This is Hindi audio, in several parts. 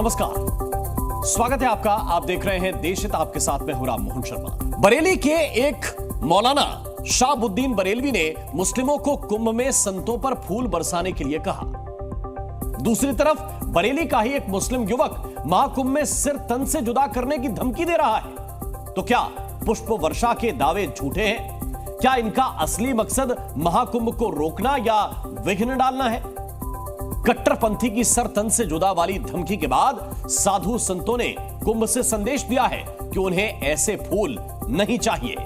नमस्कार, स्वागत है आपका। आप देख रहे हैं देशित, आपके साथ में हूं राम मोहन शर्मा। बरेली के एक मौलाना शाहबुद्दीन बरेलवी ने मुस्लिमों को कुंभ में संतों पर फूल बरसाने के लिए कहा। दूसरी तरफ बरेली का ही एक मुस्लिम युवक महाकुंभ में सिर तन से जुदा करने की धमकी दे रहा है। तो क्या पुष्प वर्षा के दावे झूठे हैं? क्या इनका असली मकसद महाकुंभ को रोकना या विघ्न डालना है? कट्टरपंथी की सर तन से जुदा वाली धमकी के बाद साधु संतों ने कुंभ से संदेश दिया है कि उन्हें ऐसे फूल नहीं चाहिए।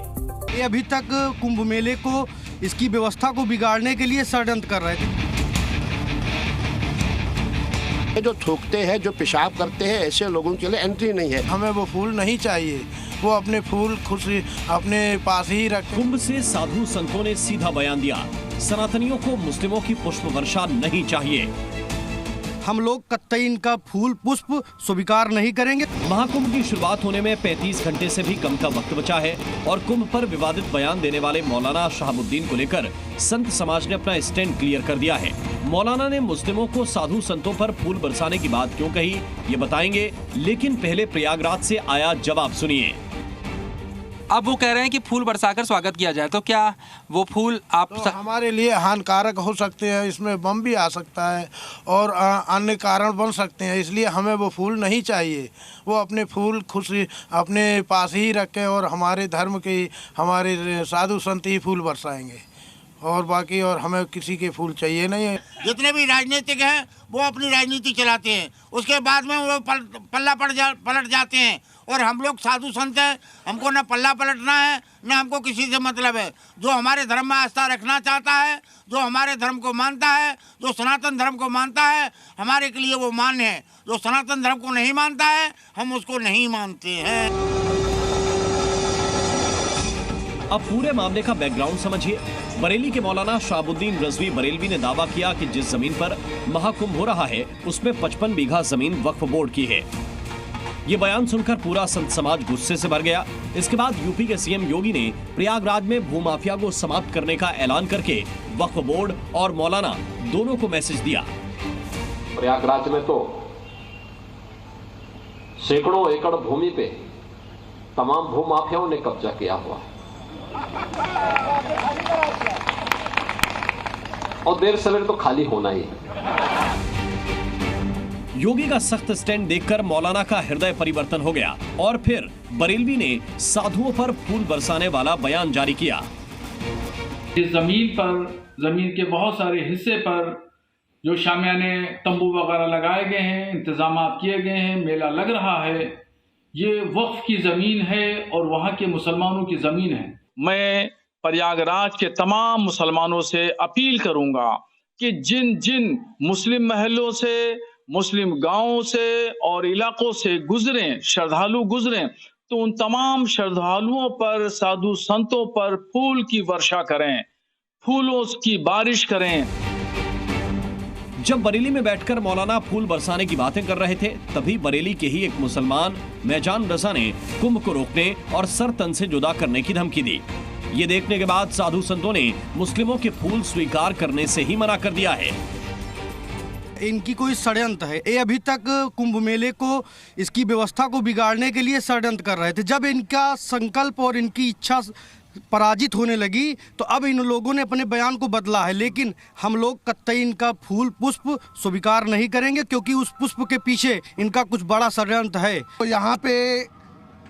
ये अभी तक कुंभ मेले को, इसकी व्यवस्था को बिगाड़ने के लिए षड्यंत्र कर रहे थे। जो थूकते हैं, जो पेशाब करते हैं, ऐसे लोगों के लिए एंट्री नहीं है। हमें वो फूल नहीं चाहिए, वो अपने फूल खुशी अपने पास ही रखें। कुंभ से साधु संतों ने सीधा बयान दिया, सनातनियों को मुस्लिमों की पुष्प वर्षा नहीं चाहिए। हम लोग कतई इनका फूल पुष्प स्वीकार नहीं करेंगे। महाकुंभ की शुरुआत होने में 35 घंटे से भी कम का वक्त बचा है और कुंभ पर विवादित बयान देने वाले मौलाना शाहबुद्दीन को लेकर संत समाज ने अपना स्टैंड क्लियर कर दिया है। मौलाना ने मुस्लिमों को साधु संतों पर फूल बरसाने की बात क्यों कही, ये बताएंगे, लेकिन पहले प्रयागराज से आया जवाब सुनिए। अब वो कह रहे हैं कि फूल बरसाकर स्वागत किया जाए, तो क्या वो फूल हमारे लिए हानिकारक हो सकते हैं, इसमें बम भी आ सकता है और अन्य कारण बन सकते हैं, इसलिए हमें वो फूल नहीं चाहिए। वो अपने फूल खुशी अपने पास ही रखें और हमारे धर्म के, हमारे साधु संत ही फूल बरसाएंगे और बाकी और हमें किसी के फूल चाहिए नहीं है। जितने भी राजनीतिक हैं वो अपनी राजनीति चलाते हैं, उसके बाद में वो पल्ला पलट जाते हैं। और हम लोग साधु संत हैं, हमको ना पल्ला पलटना है, ना हमको किसी से मतलब है। जो हमारे धर्म में आस्था रखना चाहता है, जो हमारे धर्म को मानता है, जो सनातन धर्म को मानता है, हमारे के लिए वो मान्य है। जो सनातन धर्म को नहीं मानता है, हम उसको नहीं मानते हैं। अब पूरे मामले का बैकग्राउंड समझिए। बरेली के मौलाना शाहबुद्दीन रजवी बरेलवी ने दावा किया कि जिस जमीन पर महाकुंभ हो रहा है उसमें 55 बीघा जमीन वक्फ बोर्ड की है। ये बयान सुनकर पूरा संत समाज गुस्से से भर गया। इसके बाद यूपी के सीएम योगी ने प्रयागराज में भूमाफिया को समाप्त करने का ऐलान करके वक्फ बोर्ड और मौलाना दोनों को मैसेज दिया। प्रयागराज में तो सैकड़ों एकड़ भूमि पे तमाम भूमाफियाओं ने कब्जा किया हुआ है और देर सवेर तो खाली होना ही है। योगी का सख्त स्टैंड देखकर मौलाना का हृदय परिवर्तन हो गया और फिर बरेलवी ने साधुओं पर फूल बरसाने वाला बयान जारी किया। इस जमीन के बहुत सारे हिस्से पर जो शामियाने तंबू वगैरह लगाए गए हैं, इंतजाम किए गए हैं, मेला लग रहा है, ये वक्फ की जमीन है और वहाँ के मुसलमानों की जमीन है। मैं प्रयागराज के तमाम मुसलमानों से अपील करूंगा कि जिन जिन मुस्लिम महलों से, मुस्लिम गांवों से और इलाकों से श्रद्धालु गुजरें, तो उन तमाम श्रद्धालुओं पर, साधु संतों पर फूल की वर्षा करें, फूलों की बारिश करें। जब बरेली में बैठकर मौलाना फूल बरसाने की बातें कर रहे थे, तभी बरेली के ही एक मुसलमान मैजान रजा ने कुंभ को रोकने और सर तन से जुदा करने की धमकी दी। ये देखने के बाद साधु संतों ने मुस्लिमों के फूल स्वीकार करने से ही मना कर दिया है। इनकी कोई षड्यंत्र है। ये अभी तक कुंभ मेले को, इसकी व्यवस्था को बिगाड़ने के लिए षड्यंत्र कर रहे थे। जब इनका संकल्प और इनकी इच्छा पराजित होने लगी तो अब इन लोगों ने अपने बयान को बदला है। लेकिन हम लोग कतई इनका फूल पुष्प स्वीकार नहीं करेंगे, क्योंकि उस पुष्प के पीछे इनका कुछ बड़ा षड्यंत्र है। तो यहाँ पे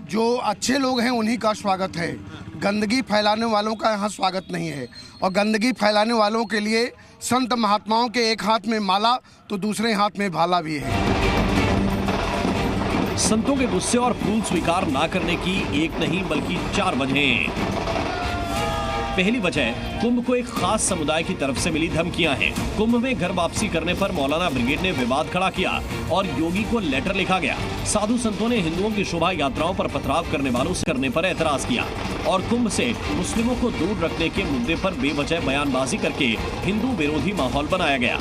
जो अच्छे लोग हैं उन्हीं का स्वागत है, गंदगी फैलाने वालों का यहाँ स्वागत नहीं है। और गंदगी फैलाने वालों के लिए संत महात्माओं के एक हाथ में माला तो दूसरे हाथ में भाला भी है। संतों के गुस्से और फूल स्वीकार ना करने की एक नहीं बल्कि 4 वजहें। पहली वजह, कुंभ को एक खास समुदाय की तरफ से मिली धमकियां हैं। कुंभ में घर वापसी करने पर मौलाना ब्रिगेड ने विवाद खड़ा किया और योगी को लेटर लिखा गया। साधु संतों ने हिंदुओं की शोभा यात्राओं पर पथराव करने वालों से करने पर एतराज किया और कुंभ से मुस्लिमों को दूर रखने के मुद्दे पर बेवजह बयानबाजी करके हिंदू विरोधी माहौल बनाया गया।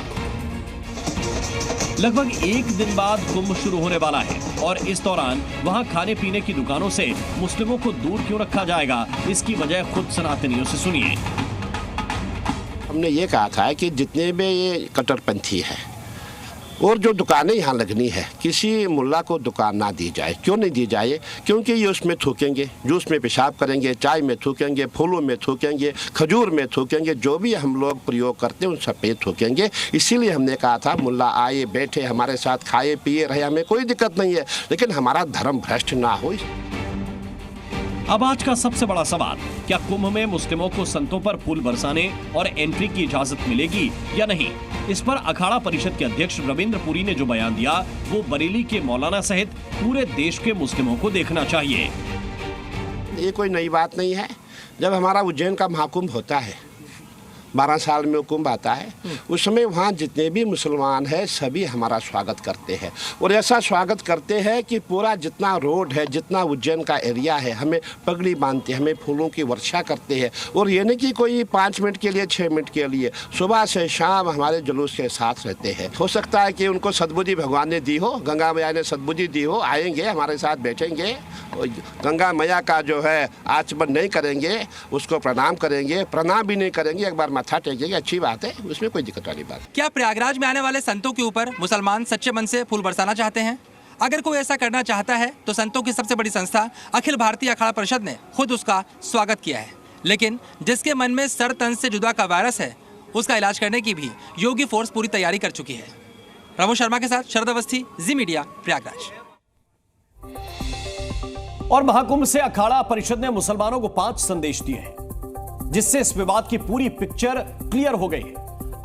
लगभग 1 दिन बाद कुंभ शुरू होने वाला है और इस दौरान वहां खाने पीने की दुकानों से मुस्लिमों को दूर क्यों रखा जाएगा, इसकी वजह खुद सनातनियों से सुनिए। हमने ये कहा था कि जितने भी ये कट्टरपंथी है और जो दुकानें यहाँ लगनी है, किसी मुल्ला को दुकान ना दी जाए। क्यों नहीं दी जाए? क्योंकि ये उसमें थूकेंगे, जूस में पेशाब करेंगे, चाय में थूकेंगे, फूलों में थूकेंगे, खजूर में थूकेंगे, जो भी हम लोग प्रयोग करते हैं उन सब पे थूकेंगे। इसीलिए हमने कहा था मुल्ला आए, बैठे, हमारे साथ खाए पिए रहे, हमें कोई दिक्कत नहीं है, लेकिन हमारा धर्म भ्रष्ट ना हो। अब आज का सबसे बड़ा सवाल, क्या कुंभ में मुस्लिमों को संतों पर फूल बरसाने और एंट्री की इजाजत मिलेगी या नहीं? इस पर अखाड़ा परिषद के अध्यक्ष रविंद्र पुरी ने जो बयान दिया वो बरेली के मौलाना सहित पूरे देश के मुस्लिमों को देखना चाहिए। ये कोई नई बात नहीं है। जब हमारा उज्जैन का महाकुंभ होता है, 12 साल में कुंभ आता है, उस समय वहाँ जितने भी मुसलमान हैं सभी हमारा स्वागत करते हैं, और ऐसा स्वागत करते हैं कि पूरा जितना रोड है, जितना उज्जैन का एरिया है, हमें पगड़ी बांधते हैं, हमें फूलों की वर्षा करते हैं। और ये नहीं कि कोई 5 मिनट के लिए, 6 मिनट के लिए, सुबह से शाम हमारे जुलूस के साथ रहते हैं। हो सकता है कि उनको सद्बुद्धि भगवान ने दी हो, गंगा मैया ने सद्बुद्धि दी हो, आएंगे हमारे साथ बैठेंगे, गंगा मैया का जो है आचमन नहीं करेंगे, उसको प्रणाम करेंगे, प्रणाम भी नहीं करेंगे, एक बार माथा टेकेंगे, अच्छी बात है, उसमें कोई दिक्कत वाली बात। क्या प्रयागराज में आने वाले संतों के ऊपर मुसलमान सच्चे मन से फूल बरसाना चाहते हैं? अगर कोई ऐसा करना चाहता है तो संतों की सबसे बड़ी संस्था अखिल भारतीय अखाड़ा परिषद ने खुद उसका स्वागत किया है। लेकिन जिसके मन में सर तन से जुदा का वायरस है, उसका इलाज करने की भी योगी फोर्स पूरी तैयारी कर चुकी है। रघु शर्मा के साथ शरद अवस्थी, जी मीडिया, प्रयागराज। और महाकुंभ से अखाड़ा परिषद ने मुसलमानों को 5 संदेश दिए हैं, जिससे इस विवाद की पूरी पिक्चर क्लियर हो गई है।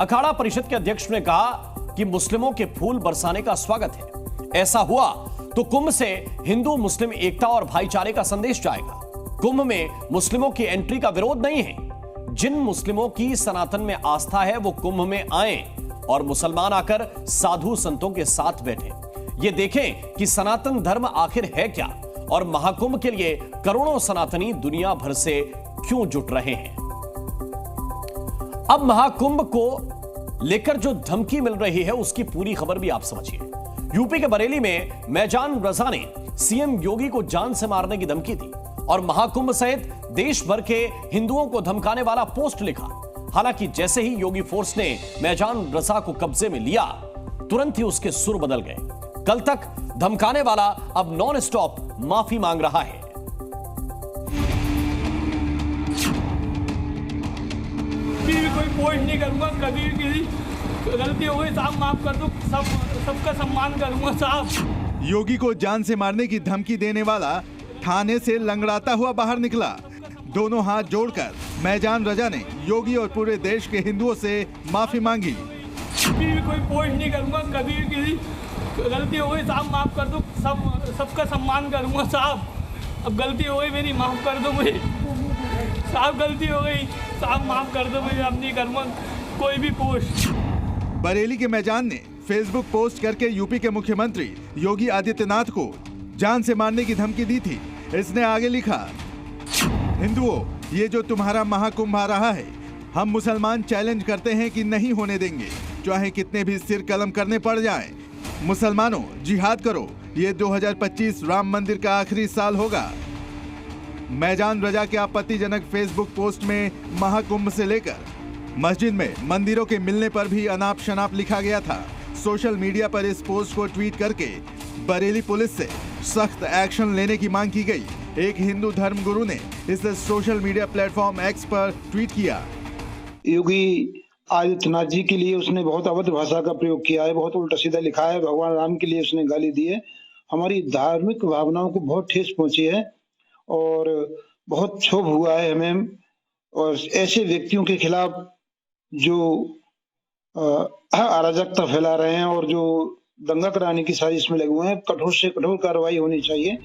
अखाड़ा परिषद के अध्यक्ष ने कहा कि मुस्लिमों के फूल बरसाने का स्वागत है। ऐसा हुआ तो कुंभ से हिंदू मुस्लिम एकता और भाईचारे का संदेश जाएगा। कुंभ में मुस्लिमों की एंट्री का विरोध नहीं है। जिन मुस्लिमों की सनातन में आस्था है वो कुंभ में आए और मुसलमान आकर साधु संतों के साथ बैठे, ये देखें कि सनातन धर्म आखिर है क्या, और महाकुंभ के लिए करोड़ों सनातनी दुनिया भर से क्यों जुट रहे हैं। अब महाकुंभ को लेकर जो धमकी मिल रही है उसकी पूरी खबर भी आप समझिए। यूपी के बरेली में मैजान रजा ने सीएम योगी को जान से मारने की धमकी दी और महाकुंभ सहित देश भर के हिंदुओं को धमकाने वाला पोस्ट लिखा। हालांकि जैसे ही योगी फोर्स ने मैजान रजा को कब्जे में लिया, तुरंत ही उसके सुर बदल गए। कल तक धमकाने वाला अब नॉन स्टॉप माफी मांग रहा है। कोई पोस्ट नहीं करूंगा, कभी किसी गलती हो गई साहब माफ कर दो, सबका सम्मान करूंगा साहब। योगी को जान से मारने की धमकी देने वाला थाने से लंगड़ाता हुआ बाहर निकला। दोनों हाथ जोड़कर मैजान रजा ने योगी और पूरे देश के हिंदुओं से माफी मांगी। कोई पोस्ट नहीं करूंगा, कभी किसी गलती हो गई साहब माफ कर दो, सबका सम्मान करूंगा साहब। अब गलती हो गई मेरी, माफ कर दो मुझे साहब, गलती हो गई साहब, माफ कर दो मुझे, अब नहीं करूंगा कोई भी पोस्ट। बरेली के मैजान ने फेसबुक पोस्ट करके यूपी के मुख्यमंत्री योगी आदित्यनाथ को जान से मारने की धमकी दी थी। इसने आगे लिखा, हिंदुओं, ये जो तुम्हारा महाकुंभ आ रहा है, हम मुसलमान चैलेंज करते हैं कि नहीं होने देंगे, चाहे कितने भी सिर कलम करने पड़ जाएं। मुसलमानों, जिहाद करो, ये 2025 राम मंदिर का आखिरी साल होगा। मैजान रजा के आपत्तिजनक फेसबुक पोस्ट में महाकुंभ से लेकर मस्जिद में मंदिरों के मिलने पर भी अनाप शनाप लिखा गया था। सोशल मीडिया पर इस पोस्ट को ट्वीट करके बरेली पुलिस से सख्त एक्शन लेने की मांग की गई। एक हिंदू धर्म गुरु ने इस सोशल मीडिया प्लेटफॉर्म एक्स पर ट्वीट किया, योगी आदित्यनाथ जी के लिए उसने बहुत अभद्र भाषा का प्रयोग किया है, बहुत उल्टा सीधा लिखा है, भगवान राम के लिए उसने गाली दी है। हमारी धार्मिक भावनाओं को बहुत ठेस पहुंची है और बहुत क्षोभ हुआ है हमें। और ऐसे व्यक्तियों के खिलाफ जो अराजकता फैला रहे हैं और जो दंगा कराने की साजिश में लगे हुए हैं, कठोर से कठोर कार्रवाई होनी चाहिए।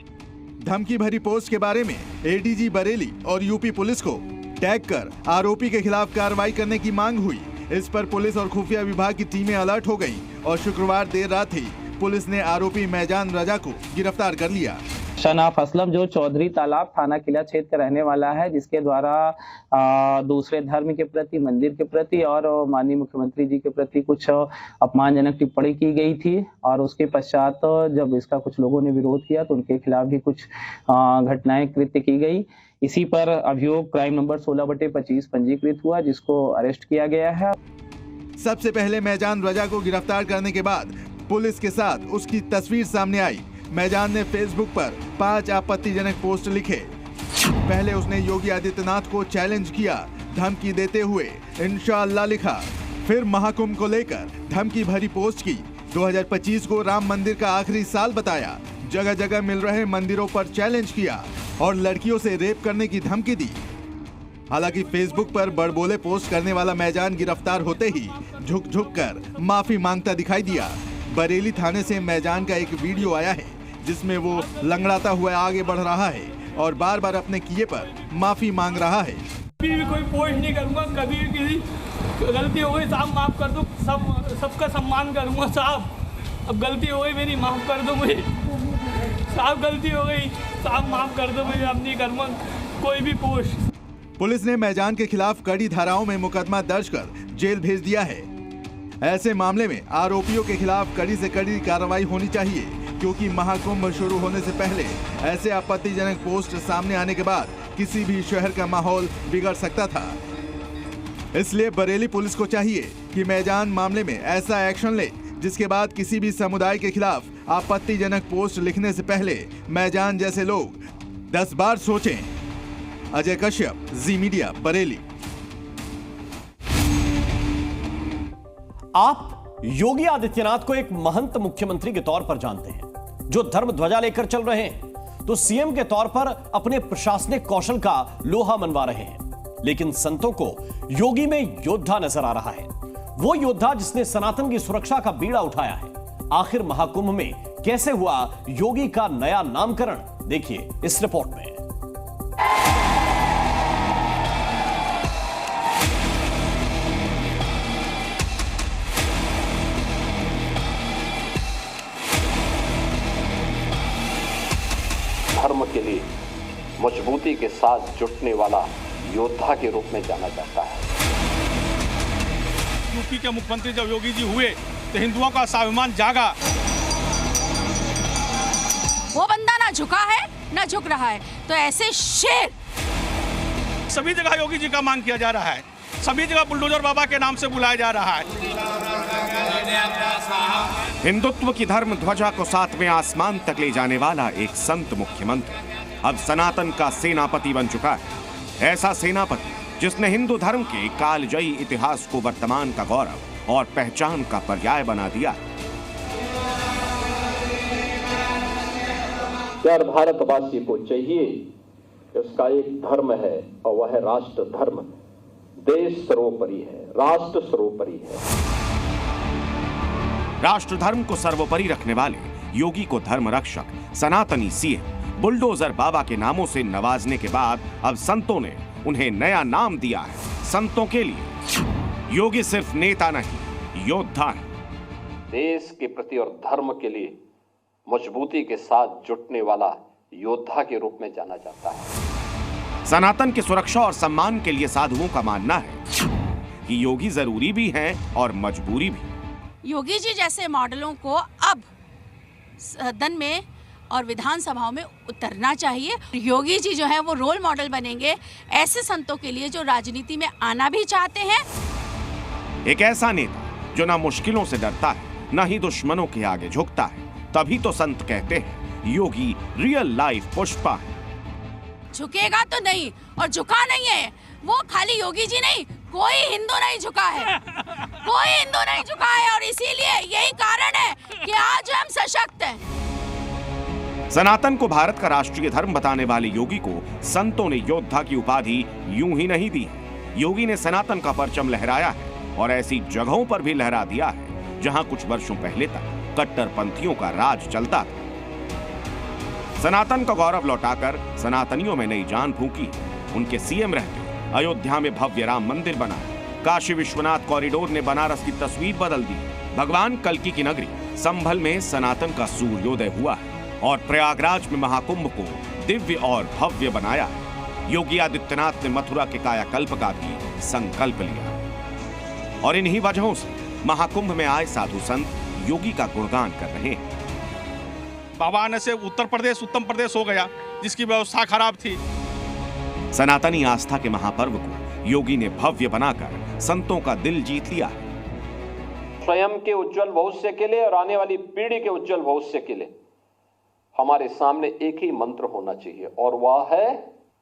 धमकी भरी पोस्ट के बारे में एडीजी बरेली और यूपी पुलिस को टैग कर आरोपी के खिलाफ कार्रवाई करने की मांग हुई। इस पर पुलिस और खुफिया विभाग की टीमें अलर्ट हो गयी और शुक्रवार देर रात ही पुलिस ने आरोपी मैजान रजा को गिरफ्तार कर लिया। शनाफ असलम जो चौधरी तालाब थाना किला क्षेत्र का रहने वाला है, जिसके द्वारा दूसरे धर्म के प्रति, मंदिर के प्रति और माननीय मुख्यमंत्री जी के प्रति कुछ अपमानजनक टिप्पणी की गई थी और उसके पश्चात जब इसका कुछ लोगों ने विरोध किया तो उनके खिलाफ भी कुछ घटनाएं कृत्य की गई। इसी पर अभियोग क्राइम नंबर 16/25 पंजीकृत हुआ, जिसको अरेस्ट किया गया है। सबसे पहले मैजान रजा को गिरफ्तार करने के बाद पुलिस के साथ उसकी तस्वीर सामने आई। मैजान ने फेसबुक पर 5 आपत्तिजनक पोस्ट लिखे। पहले उसने योगी आदित्यनाथ को चैलेंज किया, धमकी देते हुए इंशाअल्लाह लिखा। फिर महाकुंभ को लेकर धमकी भरी पोस्ट की। 2025 को राम मंदिर का आखिरी साल बताया। जगह जगह मिल रहे मंदिरों पर चैलेंज किया और लड़कियों से रेप करने की धमकी दी। हालांकि फेसबुक पर बड़बोले पोस्ट करने वाला मैजान गिरफ्तार होते ही झुक झुक कर माफी मांगता दिखाई दिया। बरेली थाने से मैजान का एक वीडियो आया है जिसमें वो लंगड़ाता हुआ आगे बढ़ रहा है और बार बार अपने किए पर माफी मांग रहा है। कभी भी कोई पोस्ट नहीं करूँगा, कभी भी किसी गलती हो गई साहब माफ़ कर दो, सबका सम्मान करूँगा साहब। अब गलती हो गई मेरी, माफ़ कर दो मुझे साहब, गलती हो गई साहब, माफ़ कर दो मुझे, अब नहीं करूँगा कोई भी पोस्ट। पुलिस ने मैजान के खिलाफ कड़ी धाराओं में मुकदमा दर्ज कर जेल भेज दिया है। ऐसे मामले में आरोपियों के खिलाफ कड़ी से कड़ी कार्रवाई होनी चाहिए, क्योंकि महाकुंभ शुरू होने से पहले ऐसे आपत्तिजनक पोस्ट सामने आने के बाद किसी भी शहर का माहौल बिगड़ सकता था। इसलिए बरेली पुलिस को चाहिए कि मैजान मामले में ऐसा एक्शन ले जिसके बाद किसी भी समुदाय के खिलाफ आपत्तिजनक पोस्ट लिखने से पहले मैजान जैसे लोग 10 बार सोचें। अजय कश्यप, जी मीडिया, बरेली। आप योगी आदित्यनाथ को एक महंत मुख्यमंत्री के तौर पर जानते हैं जो धर्म ध्वजा लेकर चल रहे हैं, तो सीएम के तौर पर अपने प्रशासनिक कौशल का लोहा मनवा रहे हैं। लेकिन संतों को योगी में योद्धा नजर आ रहा है, वो योद्धा जिसने सनातन की सुरक्षा का बीड़ा उठाया है। आखिर महाकुंभ में कैसे हुआ योगी का नया नामकरण, देखिए इस रिपोर्ट में। धर्म के लिए मजबूती के साथ जुटने वाला योद्धा के रूप में जाना जाता है। यूपी के मुख्यमंत्री जब योगी जी हुए तो हिंदुओं का स्वाभिमान जागा। वो बंदा ना झुका है ना झुक रहा है, तो ऐसे शेर सभी जगह योगी जी का मांग किया जा रहा है, सभी जगह बुलडोजर बाबा के नाम से बुलाया जा रहा है। हिंदुत्व की धर्म ध्वजा को 7वें आसमान तक ले जाने वाला एक संत मुख्यमंत्री अब सनातन का सेनापति बन चुका है। ऐसा सेनापति जिसने हिंदू धर्म के कालजयी इतिहास को वर्तमान का गौरव और पहचान का पर्याय बना दिया। यार भारतवासी को चाहिए, उसका एक धर्म है और वह है राष्ट्र धर्म। देश सर्वोपरि है, राष्ट्र सर्वोपरि है। राष्ट्र धर्म को सर्वोपरि रखने वाले योगी को धर्म रक्षक, सनातनी सीएम, बुलडोजर बाबा के नामों से नवाजने के बाद अब संतों ने उन्हें नया नाम दिया है। संतों के लिए योगी सिर्फ नेता नहीं, योद्धा है। देश के प्रति और धर्म के लिए मजबूती के साथ जुटने वाला योद्धा के रूप में जाना जाता है। सनातन की सुरक्षा और सम्मान के लिए साधुओं का मानना है कि योगी जरूरी भी हैं और मजबूरी भी। योगी जी जैसे मॉडलों को अब सदन में और विधानसभाओं में उतरना चाहिए। योगी जी जो है वो रोल मॉडल बनेंगे ऐसे संतों के लिए जो राजनीति में आना भी चाहते हैं। एक ऐसा नेता जो ना मुश्किलों से डरता है, ना ही दुश्मनों के आगे झुकता है। तभी तो संत कहते हैं योगी रियल लाइफ पुष्पा है। झुकेगा तो नहीं और झुका नहीं है, वो खाली योगी जी नहीं, कोई हिंदू नहीं झुका है, कोई हिंदू नहीं झुका है। और इसीलिए यही कारण है कि आज हम सशक्त हैं। सनातन को भारत का राष्ट्रीय धर्म बताने वाले योगी को संतों ने योद्धा की उपाधि यूं ही नहीं दी है। योगी ने सनातन का परचम लहराया है और ऐसी जगहों पर भी लहरा दिया है जहां कुछ वर्षों पहले तक कट्टरपंथियों का राज चलता था। सनातन का गौरव लौटाकर सनातनियों में नई जान फूंकी। उनके सीएम रहते अयोध्या में भव्य राम मंदिर बना, काशी विश्वनाथ कॉरिडोर ने बनारस की तस्वीर बदल दी, भगवान कल्की की नगरी संभल में सनातन का सूर्योदय हुआ है और प्रयागराज में महाकुंभ को दिव्य और भव्य बनाया है। योगी आदित्यनाथ ने मथुरा के कायाकल्प का भी संकल्प लिया और इन्हीं वजहों से महाकुंभ में आए साधु संत योगी का गुणगान कर रहे हैं। बाबा आने से उत्तर प्रदेश उत्तम प्रदेश हो गया, जिसकी व्यवस्था खराब थी। सनातनी आस्था के महापर्व को योगी ने भव्य बनाकर संतों का दिल जीत लिया है। स्वयं के उज्जवल भविष्य के लिए और आने वाली पीढ़ी के उज्जवल भविष्य के लिए हमारे सामने एक ही मंत्र होना चाहिए, और वह है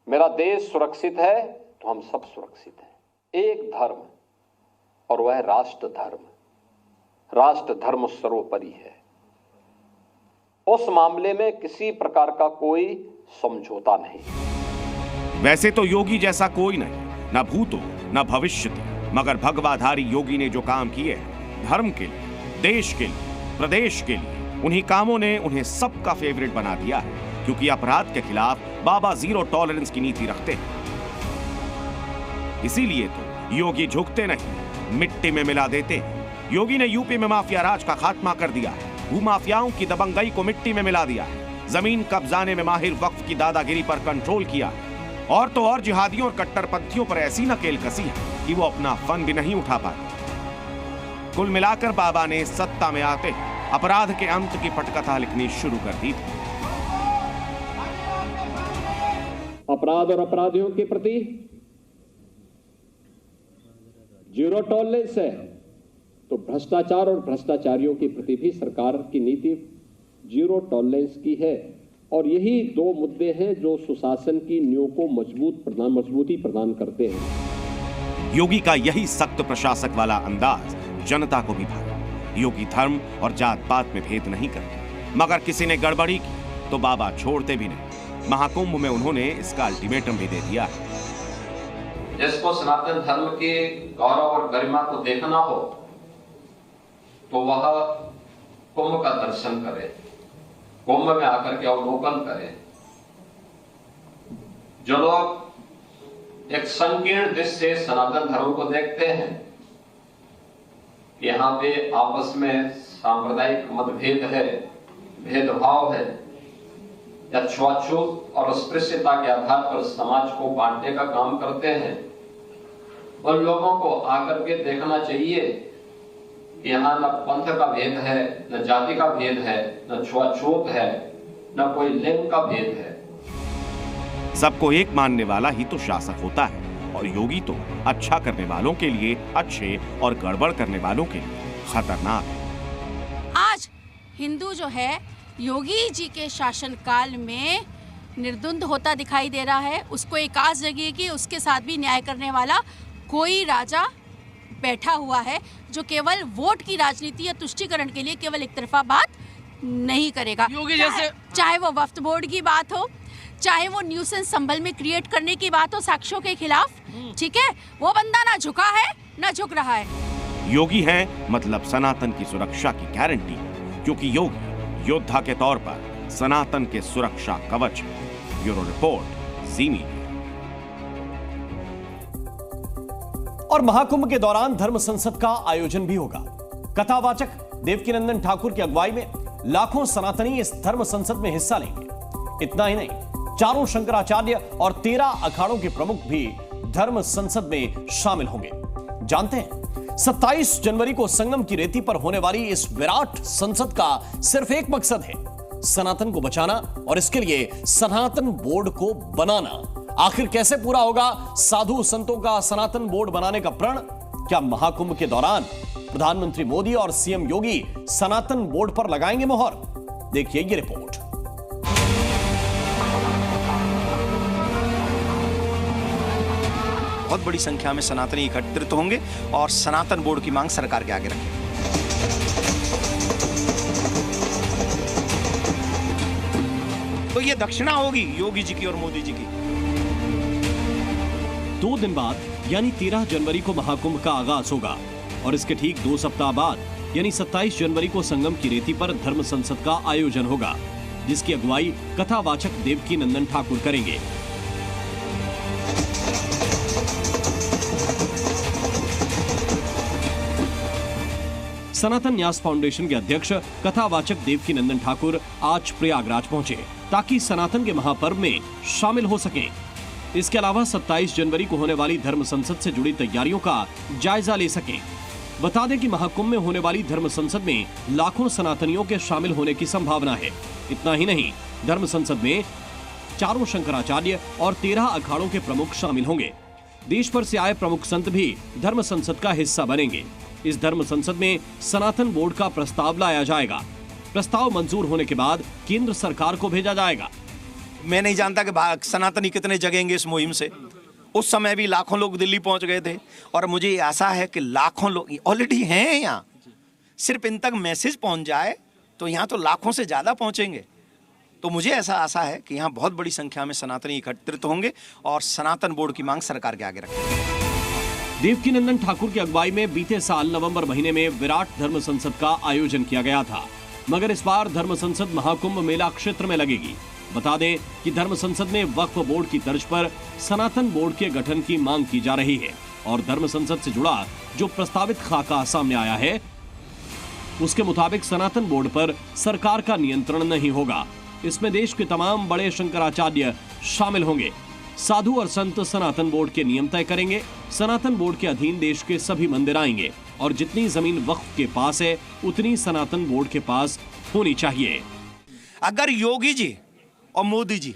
मेरा देश सुरक्षित है तो हम सब सुरक्षित हैं। एक धर्म, और वह है राष्ट्र धर्म। राष्ट्र धर्म सर्वोपरि है। उस मामले में किसी प्रकार का कोई समझौता नहीं। वैसे तो योगी जैसा कोई नहीं, न भूतो न भविष्य, मगर भगवाधारी योगी ने जो काम किए हैं धर्म के लिए, देश के लिए, प्रदेश के लिए, उन्हीं कामों ने उन्हें सबका फेवरेट बना दिया है, क्योंकि अपराध के खिलाफ बाबा जीरो टॉलरेंस की नीति रखते हैं। इसीलिए तो योगी झुकते नहीं, मिट्टी में मिला देते हैं। योगी ने यूपी में माफिया राज का खात्मा कर दिया है, भूमाफियाओं की दबंगई को मिट्टी में मिला दिया है, जमीन कब्जाने में माहिर वक्फ की दादागिरी पर कंट्रोल किया है, और तो और जिहादियों और कट्टरपंथियों पर ऐसी नकेल कसी है कि वो अपना फन भी नहीं उठा पाते। कुल मिलाकर बाबा ने सत्ता में आते अपराध के अंत की पटकथा लिखनी शुरू कर दी थी। अपराध और अपराधियों के प्रति जीरो टॉलरेंस है, तो भ्रष्टाचार और भ्रष्टाचारियों के प्रति भी सरकार की नीति जीरो टॉलरेंस की है। और यही दो मुद्दे हैं जो सुशासन की नींव को मजबूती प्रदान करते हैं। योगी का यही सख्त प्रशासक वाला अंदाज जनता को भी भाया। योगी धर्म और जात पात में भेद नहीं करते, मगर किसी ने गड़बड़ी की तो बाबा छोड़ते भी नहीं। महाकुंभ में उन्होंने इसका अल्टीमेटम भी दे दिया है। जिसको सनातन धर्म के गौरव और गरिमा को देखना हो तो वह कुंभ का दर्शन करे, कुंभ में आकर के अवलोकन करे। जो लोग एक संकीर्ण दृष्टि से सनातन धर्म को देखते हैं, यहाँ पे आपस में सांप्रदायिक मतभेद है, भेदभाव है, या छुआछूत और अस्पृश्यता के आधार पर समाज को बांटने का काम करते हैं, उन लोगों को आकर के देखना चाहिए कि यहाँ न पंथ का भेद है, न जाति का भेद है, न छुआछूत है, न कोई लिंग का भेद है। सबको एक मानने वाला ही तो शासक होता है, और योगी तो अच्छा करने वालों के लिए अच्छे और गड़बड़ करने वालों के लिए खतरनाक है। आज हिंदू जो है योगी जी के शासनकाल में निर्द्वंद होता दिखाई दे रहा है। उसको एक आस जगी कि उसके साथ भी न्याय करने वाला कोई राजा बैठा हुआ है जो केवल वोट की राजनीति या तुष्टीकरण के लिए केवल एक तरफा बात नहीं करेगा। योगी जैसे चाहे वो वक्फ बोर्ड की बात हो, चाहे वो न्यूसेंस संभल में क्रिएट करने की बात हो साक्ष्यों के खिलाफ, ठीक है, वो बंदा ना झुका है ना झुक रहा है। योगी है मतलब सनातन की सुरक्षा की गारंटी, क्योंकि योगी योद्धा के तौर पर सनातन के सुरक्षा कवच है। ब्यूरो रिपोर्ट, जी मीडिया। और महाकुंभ के दौरान धर्म संसद का आयोजन भी होगा। कथावाचक देवकीनंदन ठाकुर की अगुवाई में लाखों सनातनी इस धर्म संसद में हिस्सा लेंगे। इतना ही नहीं, चारों शंकराचार्य और 13 अखाड़ों के प्रमुख भी धर्म संसद में शामिल होंगे। जानते हैं, 27 जनवरी को संगम की रेती पर होने वाली इस विराट संसद का सिर्फ एक मकसद है, सनातन को बचाना और इसके लिए सनातन बोर्ड को बनाना। आखिर कैसे पूरा होगा साधु संतों का सनातन बोर्ड बनाने का प्रण? क्या महाकुंभ के दौरान प्रधानमंत्री मोदी और सीएम योगी सनातन बोर्ड पर लगाएंगे मोहर? देखिए ये रिपोर्ट। बहुत बड़ी संख्या में सनातनी एकत्रित होंगे और सनातन बोर्ड की मांग सरकार के आगे रखेंगे। तो ये दक्षिणा होगी योगी जी की और मोदी जी की। 2 दिन बाद यानी 13 जनवरी को महाकुंभ का आगाज होगा और इसके ठीक 2 सप्ताह बाद यानी 27 जनवरी को संगम की रेती पर धर्म संसद का आयोजन होगा, जिसकी अगुवाई कथावाचक देवकीनंदन ठाकुर करेंगे। सनातन न्यास फाउंडेशन के अध्यक्ष कथावाचक देवकीनंदन ठाकुर आज प्रयागराज पहुंचे ताकि सनातन के महापर्व में शामिल हो सकें। इसके अलावा 27 जनवरी को होने वाली धर्म संसद से जुड़ी तैयारियों का जायजा ले सकें। बता दें कि महाकुंभ में होने वाली धर्म संसद में लाखों सनातनियों के शामिल होने की संभावना है। इतना ही नहीं, धर्म संसद में चारों शंकराचार्य और 13 अखाड़ों के प्रमुख शामिल होंगे। देश भर से आए प्रमुख संत भी धर्म संसद का हिस्सा बनेंगे। इस धर्म संसद में सनातन बोर्ड का प्रस्ताव लाया जाएगा। प्रस्ताव मंजूर होने के बाद केंद्र सरकार को भेजा जाएगा। मैं नहीं जानता कि सनातनी कितने जगेंगे इस मुहिम से। उस समय भी लाखों लोग दिल्ली पहुंच गए थे और मुझे आशा है कि लाखों लोग ऑलरेडी हैं यहाँ, सिर्फ इन तक मैसेज पहुंच जाए तो यहाँ तो लाखों से ज़्यादा पहुंचेंगे। तो मुझे ऐसा आशा है कि यहाँ बहुत बड़ी संख्या में सनातनी एकत्रित होंगे और सनातन बोर्ड की मांग सरकार के आगे रखेंगे। देवकीनंदन ठाकुर की अगुवाई में बीते साल नवंबर महीने में विराट धर्म संसद का आयोजन किया गया था, मगर इस बार धर्म संसद महाकुंभ मेला क्षेत्र में लगेगी। बता दें कि धर्म संसद में वक्फ बोर्ड की तर्ज पर सनातन बोर्ड के गठन की मांग की जा रही है और धर्म संसद से जुड़ा जो प्रस्तावित खाका सामने आया है उसके मुताबिक सनातन बोर्ड पर सरकार का नियंत्रण नहीं होगा। इसमें देश के तमाम बड़े शंकराचार्य शामिल होंगे। साधु और संत सनातन बोर्ड के नियम तय करेंगे। सनातन बोर्ड के अधीन देश के सभी मंदिर आएंगे और जितनी जमीन वक्फ के पास है उतनी सनातन बोर्ड के पास होनी चाहिए। अगर योगी जी और मोदी जी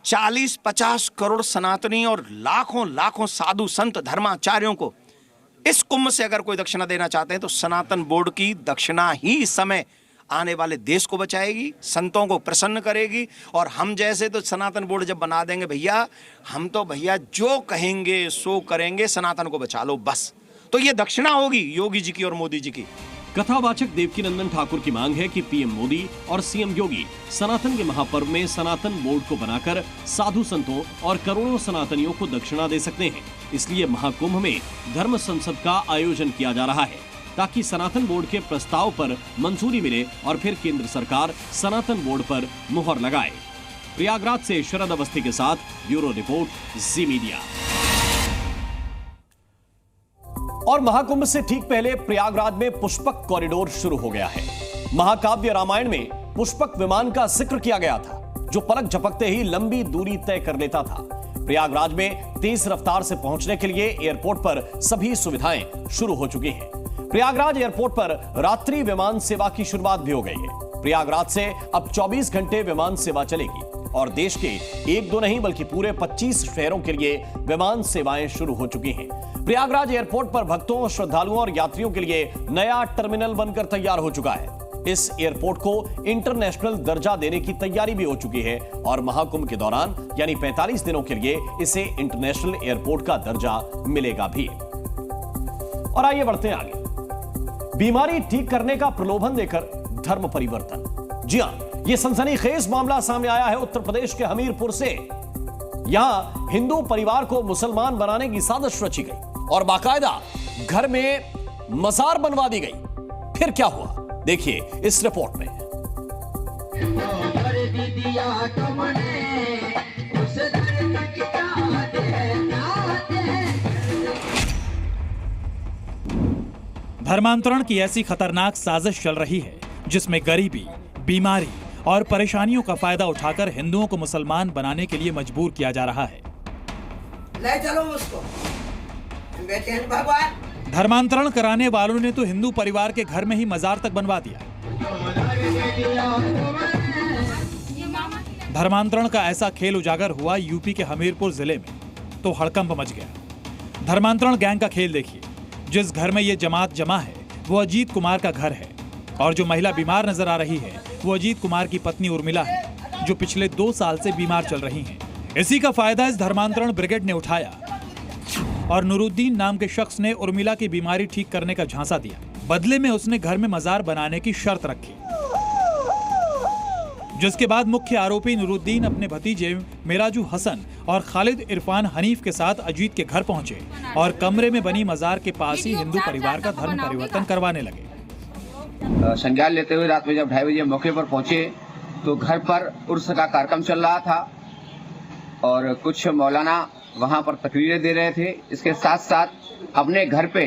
40-50 करोड़ सनातनी और लाखों साधु संत धर्माचार्यों को इस कुंभ से अगर कोई दक्षिणा देना चाहते हैं तो सनातन बोर्ड की दक्षिणा ही इस समय आने वाले देश को बचाएगी, संतों को प्रसन्न करेगी। और हम जैसे तो सनातन बोर्ड जब बना देंगे भैया, हम तो भैया जो कहेंगे सो करेंगे, सनातन को बचा लो बस। तो ये दक्षिणा होगी योगी जी की और मोदी जी की। कथावाचक देवकीनंदन ठाकुर की मांग है कि पीएम मोदी और सीएम योगी सनातन के महापर्व में सनातन बोर्ड को बनाकर साधु संतों और करोड़ों सनातनियों को दक्षिणा दे सकते हैं। इसलिए महाकुंभ में धर्म संसद का आयोजन किया जा रहा है ताकि सनातन बोर्ड के प्रस्ताव पर मंजूरी मिले और फिर केंद्र सरकार सनातन बोर्ड पर मुहर लगाए। प्रयागराज से शरद अवस्थी के साथ ब्यूरो रिपोर्ट, जी मीडिया। और महाकुंभ से ठीक पहले प्रयागराज में पुष्पक कॉरिडोर शुरू हो गया है। महाकाव्य रामायण में पुष्पक विमान का जिक्र किया गया था जो पलक झपकते ही लंबी दूरी तय कर लेता था। प्रयागराज में तेज रफ्तार से पहुंचने के लिए एयरपोर्ट पर सभी सुविधाएं शुरू हो चुकी हैं। प्रयागराज एयरपोर्ट पर रात्रि विमान सेवा की शुरुआत भी हो गई है। प्रयागराज से अब 24 घंटे विमान सेवा चलेगी और देश के 1-2 नहीं बल्कि पूरे 25 शहरों के लिए विमान सेवाएं शुरू हो चुकी हैं। प्रयागराज एयरपोर्ट पर भक्तों, श्रद्धालुओं और यात्रियों के लिए नया टर्मिनल बनकर तैयार हो चुका है। इस एयरपोर्ट को इंटरनेशनल दर्जा देने की तैयारी भी हो चुकी है और महाकुंभ के दौरान यानी 45 दिनों के लिए इसे इंटरनेशनल एयरपोर्ट का दर्जा मिलेगा भी। और आइए बढ़ते हैं आगे। बीमारी ठीक करने का प्रलोभन देकर धर्म परिवर्तन। जी हां, यह सनसनीखेज मामला सामने आया है उत्तर प्रदेश के हमीरपुर से। यहां हिंदू परिवार को मुसलमान बनाने की साजिश रची गई और बाकायदा घर में मजार बनवा दी गई। फिर क्या हुआ, देखिए इस रिपोर्ट में। धर्मांतरण की ऐसी खतरनाक साजिश चल रही है जिसमें गरीबी, बीमारी और परेशानियों का फायदा उठाकर हिंदुओं को मुसलमान बनाने के लिए मजबूर किया जा रहा है। ले चलो उसको, बेटे हैं भगवान। धर्मांतरण कराने वालों ने तो हिंदू परिवार के घर में ही मजार तक बनवा दिया। धर्मांतरण का ऐसा खेल उजागर हुआ यूपी के हमीरपुर जिले में तो हड़कंप मच गया। धर्मांतरण गैंग का खेल देखिए। जिस घर में ये जमात जमा है वो अजीत कुमार का घर है और जो महिला बीमार नजर आ रही है वो अजीत कुमार की पत्नी उर्मिला है जो पिछले 2 साल से बीमार चल रही हैं। इसी का फायदा इस धर्मांतरण ब्रिगेड ने उठाया और नूरुद्दीन नाम के शख्स ने उर्मिला की बीमारी ठीक करने का झांसा दिया। बदले में उसने घर में मजार बनाने की शर्त रखी, जिसके बाद मुख्य आरोपी नूरुद्दीन अपने भतीजे मेराजू हसन और खालिद इरफान हनीफ के साथ अजीत के घर पहुंचे और कमरे में बनी मजार के पास ही हिंदू परिवार का धर्म परिवर्तन करवाने लगे। संज्ञान लेते हुए रात में जब 2:30 बजे मौके पर पहुंचे तो घर पर उर्स का कार्यक्रम चल रहा था और कुछ मौलाना वहां पर तकरीरें दे रहे थे। इसके साथ साथ अपने घर पे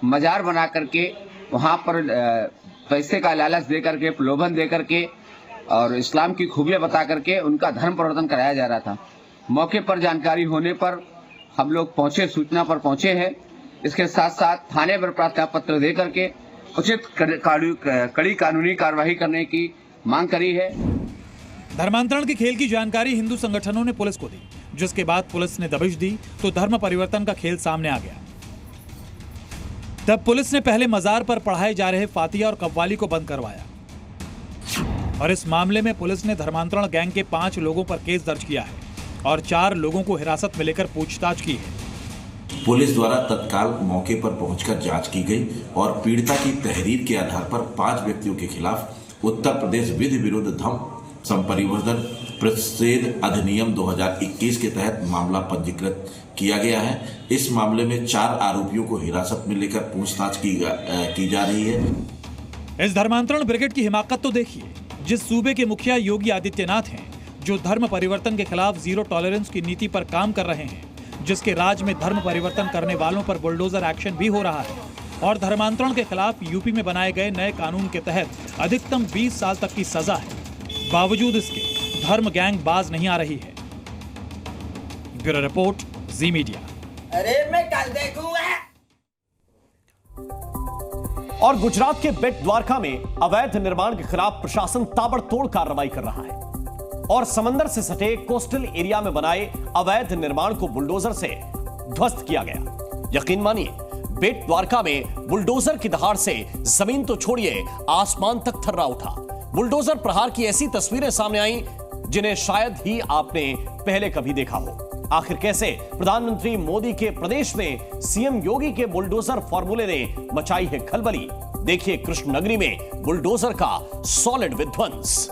मजार बना करके वहां पर पैसे का लालच दे करके, प्रलोभन दे करके और इस्लाम की खूबियां बता करके उनका धर्म परिवर्तन कराया जा रहा था। मौके पर जानकारी होने पर हम लोग पहुंचे, सूचना पर पहुंचे हैं। इसके साथ साथ थाने पर प्रार्थना पत्र दे करके उचित कड़ी कानूनी कार्रवाई करने की मांग करी है। धर्मांतरण के खेल की जानकारी हिंदू संगठनों ने पुलिस को दी, जिसके बाद पुलिस ने दबिश दी तो धर्म परिवर्तन का खेल सामने आ गया। तब पुलिस ने पहले मजार पर पढ़ाए जा रहे फातिया और कव्वाली को बंद करवाया और इस मामले में पुलिस ने धर्मांतरण गैंग के 5 लोगों पर केस दर्ज किया है और 4 लोगों को हिरासत में लेकर पूछताछ की है। पुलिस द्वारा तत्काल मौके पर पहुंचकर जांच की गई और पीड़िता की तहरीर के आधार पर 5 व्यक्तियों के खिलाफ उत्तर प्रदेश विधि विरुद्ध धन संपरिवर्तन प्रतिषेध अधिनियम 2021 के तहत मामला पंजीकृत किया गया है। इस मामले में 4 आरोपियों को हिरासत में लेकर पूछताछ की जा रही है। इस धर्मांतरण ब्रिगेड की हिमाकत तो देखिए, जिस सूबे के मुखिया योगी आदित्यनाथ हैं, जो धर्म परिवर्तन के खिलाफ जीरो टॉलरेंस की नीति पर काम कर रहे हैं, जिसके राज में धर्म परिवर्तन करने वालों पर बुलडोजर एक्शन भी हो रहा है और धर्मांतरण के खिलाफ यूपी में बनाए गए नए कानून के तहत अधिकतम 20 साल तक की सजा है। बावजूद इसके धर्म गैंग बाज नहीं आ रही है। ब्यूरो रिपोर्ट, जी मीडिया। अरे मैं कल देखूंगा। और गुजरात के बेट द्वारका में अवैध निर्माण के खिलाफ प्रशासन ताबड़तोड़ कार्रवाई कर रहा है और समंदर से सटे कोस्टल एरिया में बनाए अवैध निर्माण को बुलडोजर से ध्वस्त किया गया। यकीन मानिए, बेट द्वारका में बुलडोजर की दहाड़ से जमीन तो छोड़िए, आसमान तक थर्रा उठा। बुलडोजर प्रहार की ऐसी तस्वीरें सामने आई जिन्हें शायद ही आपने पहले कभी देखा हो। आखिर कैसे प्रधानमंत्री मोदी के प्रदेश में सीएम योगी के बुलडोजर फॉर्मूले ने मचाई है खलबली। देखिए कृष्णनगरी में बुलडोजर का सॉलिड विध्वंस।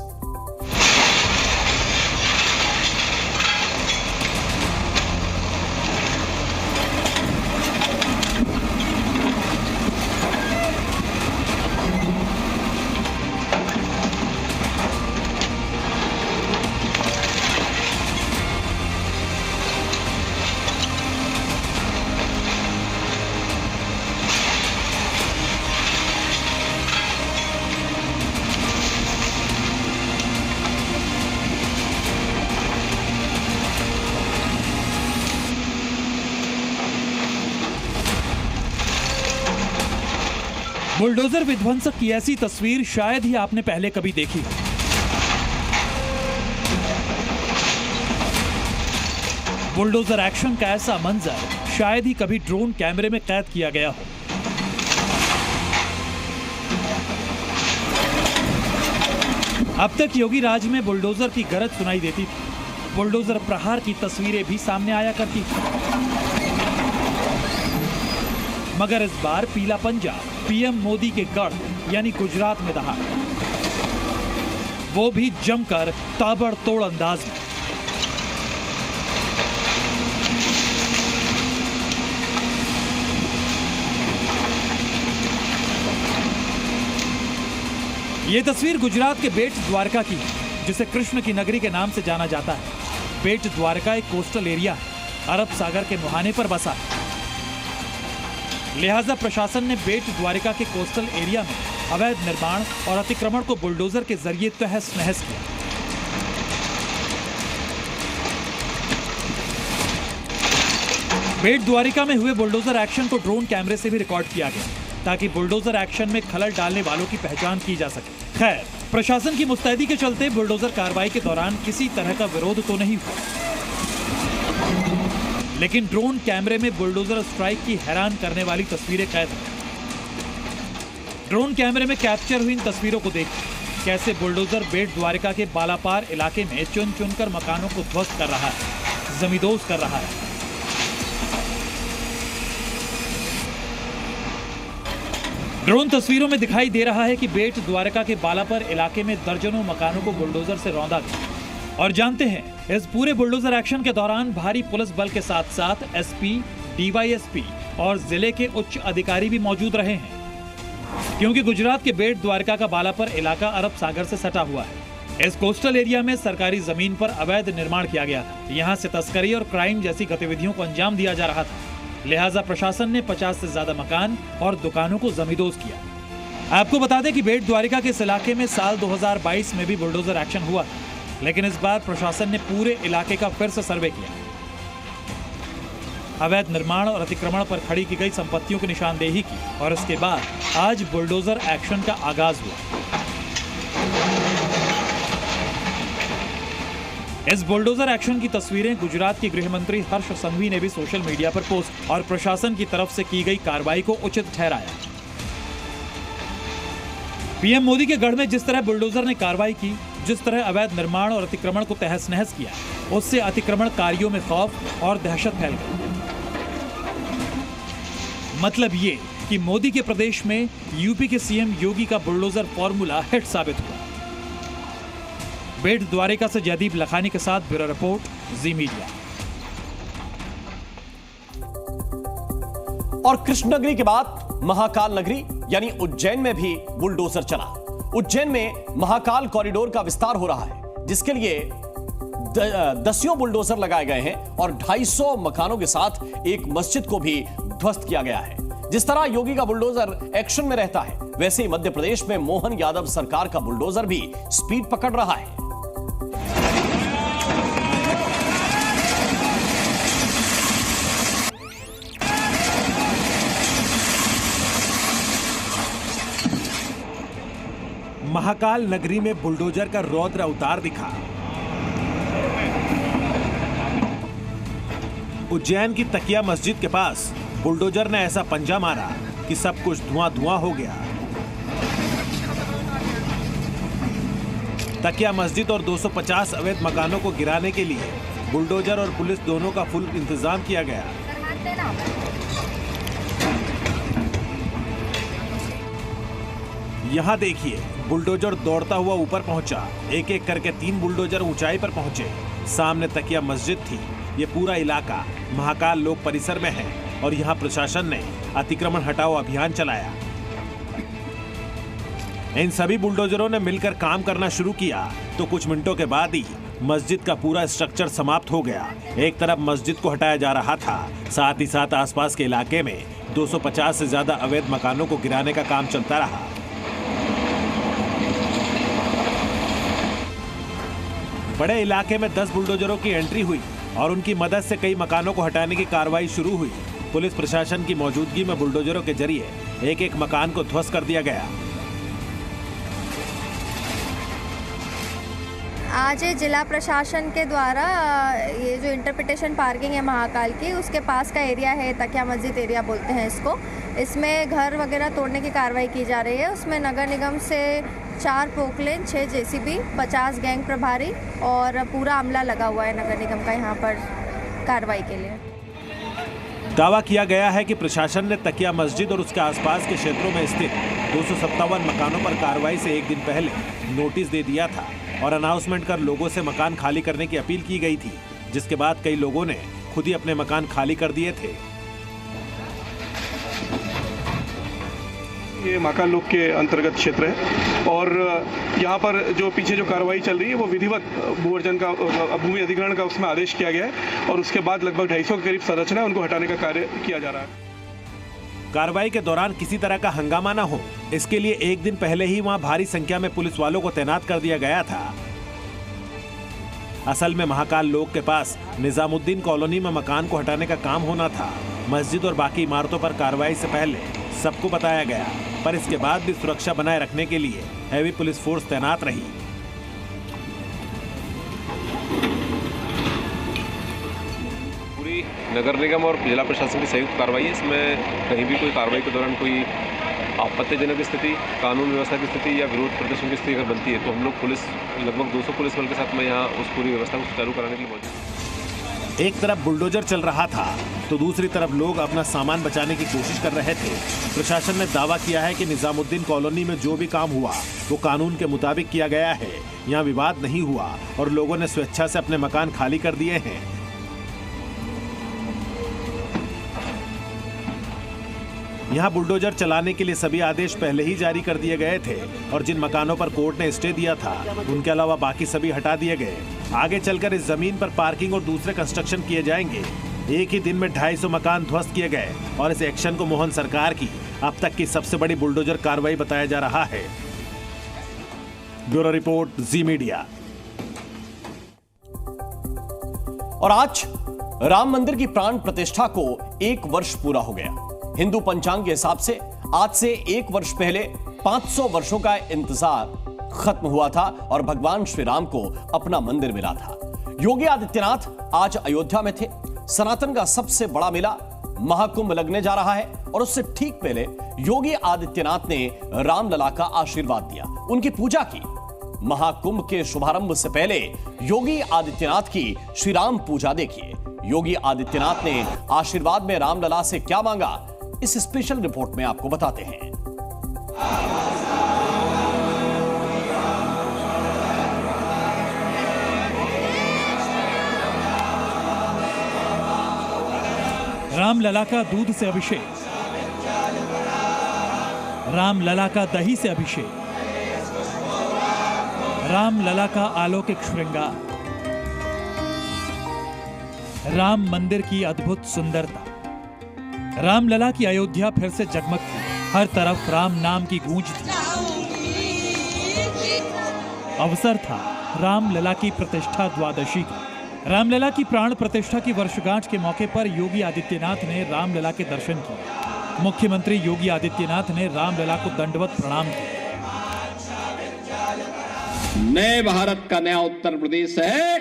बुलडोजर विध्वंसक की ऐसी तस्वीर शायद ही आपने पहले कभी देखी हो। बुलडोजर एक्शन का ऐसा मंजर शायद ही कभी ड्रोन कैमरे में कैद किया गया हो। अब तक योगी राज में बुलडोजर की गरज सुनाई देती थी। बुलडोजर प्रहार की तस्वीरें भी सामने आया करती थी, मगर इस बार पीला पंजा पीएम मोदी के गढ़ यानी गुजरात में दहा, वो भी जमकर ताबड़तोड़ अंदाज में। ये तस्वीर गुजरात के बेट द्वारका की है, जिसे कृष्ण की नगरी के नाम से जाना जाता है। बेट द्वारका एक कोस्टल एरिया है, अरब सागर के मुहाने पर बसा है। लिहाजा प्रशासन ने बेट द्वारका के कोस्टल एरिया में अवैध निर्माण और अतिक्रमण को बुलडोजर के जरिए तहस नहस किया। बेट द्वारका में हुए बुलडोजर एक्शन को ड्रोन कैमरे से भी रिकॉर्ड किया गया, ताकि बुलडोजर एक्शन में खलल डालने वालों की पहचान की जा सके। खैर, प्रशासन की मुस्तैदी के चलते बुलडोजर कार्रवाई के दौरान किसी तरह का विरोध तो नहीं हुआ, लेकिन ड्रोन कैमरे में बुलडोजर स्ट्राइक की हैरान करने वाली तस्वीरें कैद हैं। ड्रोन कैमरे में कैप्चर हुई इन तस्वीरों को देखिए, कैसे बुलडोजर बेट द्वारका के बालापार इलाके में चुन चुनकर मकानों को ध्वस्त कर रहा है, जमींदोज कर रहा है। ड्रोन तस्वीरों में दिखाई दे रहा है कि बेट द्वारका के बालापर इलाके में दर्जनों मकानों को बुलडोजर से रौंदा गया। और जानते हैं, इस पूरे बुलडोजर एक्शन के दौरान भारी पुलिस बल के साथ साथ एसपी, डीवाईएसपी और जिले के उच्च अधिकारी भी मौजूद रहे हैं, क्योंकि गुजरात के बेट द्वारका का बालापर इलाका अरब सागर से सटा हुआ है। इस कोस्टल एरिया में सरकारी जमीन पर अवैध निर्माण किया गया था। यहाँ से तस्करी और क्राइम जैसी गतिविधियों को अंजाम दिया जा रहा था। लिहाजा प्रशासन ने 50 से ज्यादा मकान और दुकानों को जमींदोज किया। आपको बता दें कि बेट द्वारका के इस इलाके में साल 2022 में भी बुलडोजर एक्शन हुआ था, लेकिन इस बार प्रशासन ने पूरे इलाके का फिर से सर्वे किया। अवैध निर्माण और अतिक्रमण पर खड़ी की गई संपत्तियों की निशानदेही की और इसके बाद आज बुलडोजर एक्शन का आगाज हुआ। इस बुलडोजर एक्शन की तस्वीरें गुजरात के गृह मंत्री हर्ष संघवी ने भी सोशल मीडिया पर पोस्ट और प्रशासन की तरफ से की गई कार्रवाई को उचित ठहराया। पीएम मोदी के गढ़ में जिस तरह बुलडोजर ने कार्रवाई की, जिस तरह अवैध निर्माण और अतिक्रमण को तहस नहस किया, उससे अतिक्रमणकारियों में खौफ और दहशत फैल गई। मतलब ये कि मोदी के प्रदेश में यूपी के सीएम योगी का बुलडोजर फॉर्मूला हिट साबित हुआ। बेट द्वारिका से जयदीप लखानी के साथ ब्यूरो रिपोर्ट, जी मीडिया। और कृष्णनगरी के बाद महाकाल नगरी यानी उज्जैन में भी बुलडोजर चला। उज्जैन में महाकाल कॉरिडोर का विस्तार हो रहा है, जिसके लिए दसियों बुलडोजर लगाए गए हैं और 250 मकानों के साथ एक मस्जिद को भी ध्वस्त किया गया है। जिस तरह योगी का बुलडोजर एक्शन में रहता है, वैसे ही मध्य प्रदेश में मोहन यादव सरकार का बुलडोजर भी स्पीड पकड़ रहा है। महाकाल नगरी में बुलडोजर का रौद्र अवतार दिखा। उज्जैन की तकिया मस्जिद के पास बुलडोजर ने ऐसा पंजा मारा कि सब कुछ धुआं धुआं हो गया। तकिया मस्जिद और 250 अवैध मकानों को गिराने के लिए बुलडोजर और पुलिस दोनों का फुल इंतजाम किया गया। यहाँ देखिए, बुलडोजर दौड़ता हुआ ऊपर पहुंचा। एक एक करके 3 बुलडोजर ऊंचाई पर पहुंचे। सामने तकिया मस्जिद थी। ये पूरा इलाका महाकाल लोक परिसर में है और यहाँ प्रशासन ने अतिक्रमण हटाओ अभियान चलाया। इन सभी बुलडोजरों ने मिलकर काम करना शुरू किया तो कुछ मिनटों के बाद ही मस्जिद का पूरा स्ट्रक्चर समाप्त हो गया। एक तरफ मस्जिद को हटाया जा रहा था, साथ ही साथ आसपास के इलाके में 250 से ज्यादा अवैध मकानों को गिराने का काम चलता रहा। बड़े इलाके में 10 बुलडोजरों की एंट्री हुई और उनकी मदद से कई मकानों को हटाने की कार्रवाई शुरू हुई। पुलिस प्रशासन की मौजूदगी में बुलडोजरों के जरिए एक एक मकान को ध्वस्त कर दिया गया। आज जिला प्रशासन के द्वारा ये जो इंटरप्रिटेशन पार्किंग है महाकाल की, उसके पास का एरिया है, तकिया मस्जिद एरिया बोलते हैं इसको। इसमें घर वगैरह तोड़ने की कार्रवाई की जा रही है। उसमें नगर निगम से 4 पोकलेन, 6 जेसीबी, 50 गैंग प्रभारी और पूरा अमला लगा हुआ है नगर निगम का यहाँ पर कार्रवाई के लिए। दावा किया गया है कि प्रशासन ने तकिया मस्जिद और उसके आसपास के क्षेत्रों में स्थित 257 मकानों पर कार्रवाई से एक दिन पहले नोटिस दे दिया था और अनाउंसमेंट कर लोगों से मकान खाली करने की अपील की गई थी, जिसके बाद कई लोगों ने खुद ही अपने मकान खाली कर दिए थे। ये महाकाल लोक के अंतर्गत क्षेत्र है और यहाँ पर जो पीछे जो कार्रवाई चल रही है वो विधिवत भूअर्जन का, भूमि अधिग्रहण का उसमें आदेश किया गया है और उसके बाद लगभग 250 के करीब संरचना है, उनको हटाने का कार्य किया जा रहा है। कार्रवाई के दौरान किसी तरह का हंगामा न हो, इसके लिए एक दिन पहले ही वहां भारी संख्या में पुलिस वालों को तैनात कर दिया गया था। असल में महाकाल लोक के पास निजामुद्दीन कॉलोनी में मकान को हटाने का काम होना था। मस्जिद और बाकी इमारतों पर कार्रवाई से पहले सबको बताया गया, पर इसके बाद भी सुरक्षा बनाए रखने के लिए हैवी पुलिस फोर्स तैनात रही। पूरी नगर निगम और जिला प्रशासन की संयुक्त कार्रवाई है। इसमें कहीं भी कोई कार्रवाई के दौरान कोई आपत्तिजनक स्थिति, कानून व्यवस्था की स्थिति या विरोध प्रदर्शन की स्थिति अगर बनती है तो हम लोग पुलिस लगभग 200 पुलिस बल के साथ में यहाँ उस पूरी व्यवस्था को सुचारू कराने के लिए मौजूद। एक तरफ बुलडोजर चल रहा था तो दूसरी तरफ लोग अपना सामान बचाने की कोशिश कर रहे थे। प्रशासन ने दावा किया है कि निजामुद्दीन कॉलोनी में जो भी काम हुआ वो कानून के मुताबिक किया गया है। यहाँ विवाद नहीं हुआ और लोगों ने स्वेच्छा से अपने मकान खाली कर दिए हैं। यहाँ बुलडोजर चलाने के लिए सभी आदेश पहले ही जारी कर दिए गए थे और जिन मकानों पर कोर्ट ने स्टे दिया था उनके अलावा बाकी सभी हटा दिए गए। आगे चलकर इस जमीन पर पार्किंग और दूसरे कंस्ट्रक्शन किए जाएंगे। एक ही दिन में 250 मकान ध्वस्त किए गए और इस एक्शन को मोहन सरकार की अब तक की सबसे बड़ी बुलडोजर कार्रवाई बताया जा रहा है। ब्यूरो रिपोर्ट, जी मीडिया। और आज राम मंदिर की प्राण प्रतिष्ठा को 1 वर्ष पूरा हो गया। हिंदू पंचांग के हिसाब से आज से 1 वर्ष पहले 500 वर्षों का इंतजार खत्म हुआ था और भगवान श्री राम को अपना मंदिर मिला था। योगी आदित्यनाथ आज अयोध्या में थे। सनातन का सबसे बड़ा मेला महाकुंभ लगने जा रहा है और उससे ठीक पहले योगी आदित्यनाथ ने रामलला का आशीर्वाद दिया, उनकी पूजा की। महाकुंभ के शुभारंभ से पहले योगी आदित्यनाथ की श्री राम पूजा देखिए। योगी आदित्यनाथ ने आशीर्वाद में रामलला से क्या मांगा, इस स्पेशल रिपोर्ट में आपको बताते हैं। रामलला का दूध से अभिषेक, रामलला का दही से अभिषेक, रामलला का अलौकिक श्रृंगार, राम मंदिर की अद्भुत सुंदरता। रामलला की अयोध्या फिर से जगमगती, हर तरफ राम नाम की गूंज थी। अवसर था रामलला की प्रतिष्ठा द्वादशी का। रामलला की प्राण प्रतिष्ठा की वर्षगांठ के मौके पर योगी आदित्यनाथ ने रामलला के दर्शन किए। मुख्यमंत्री योगी आदित्यनाथ ने रामलला को दंडवत प्रणाम किया। नए भारत का नया उत्तर प्रदेश है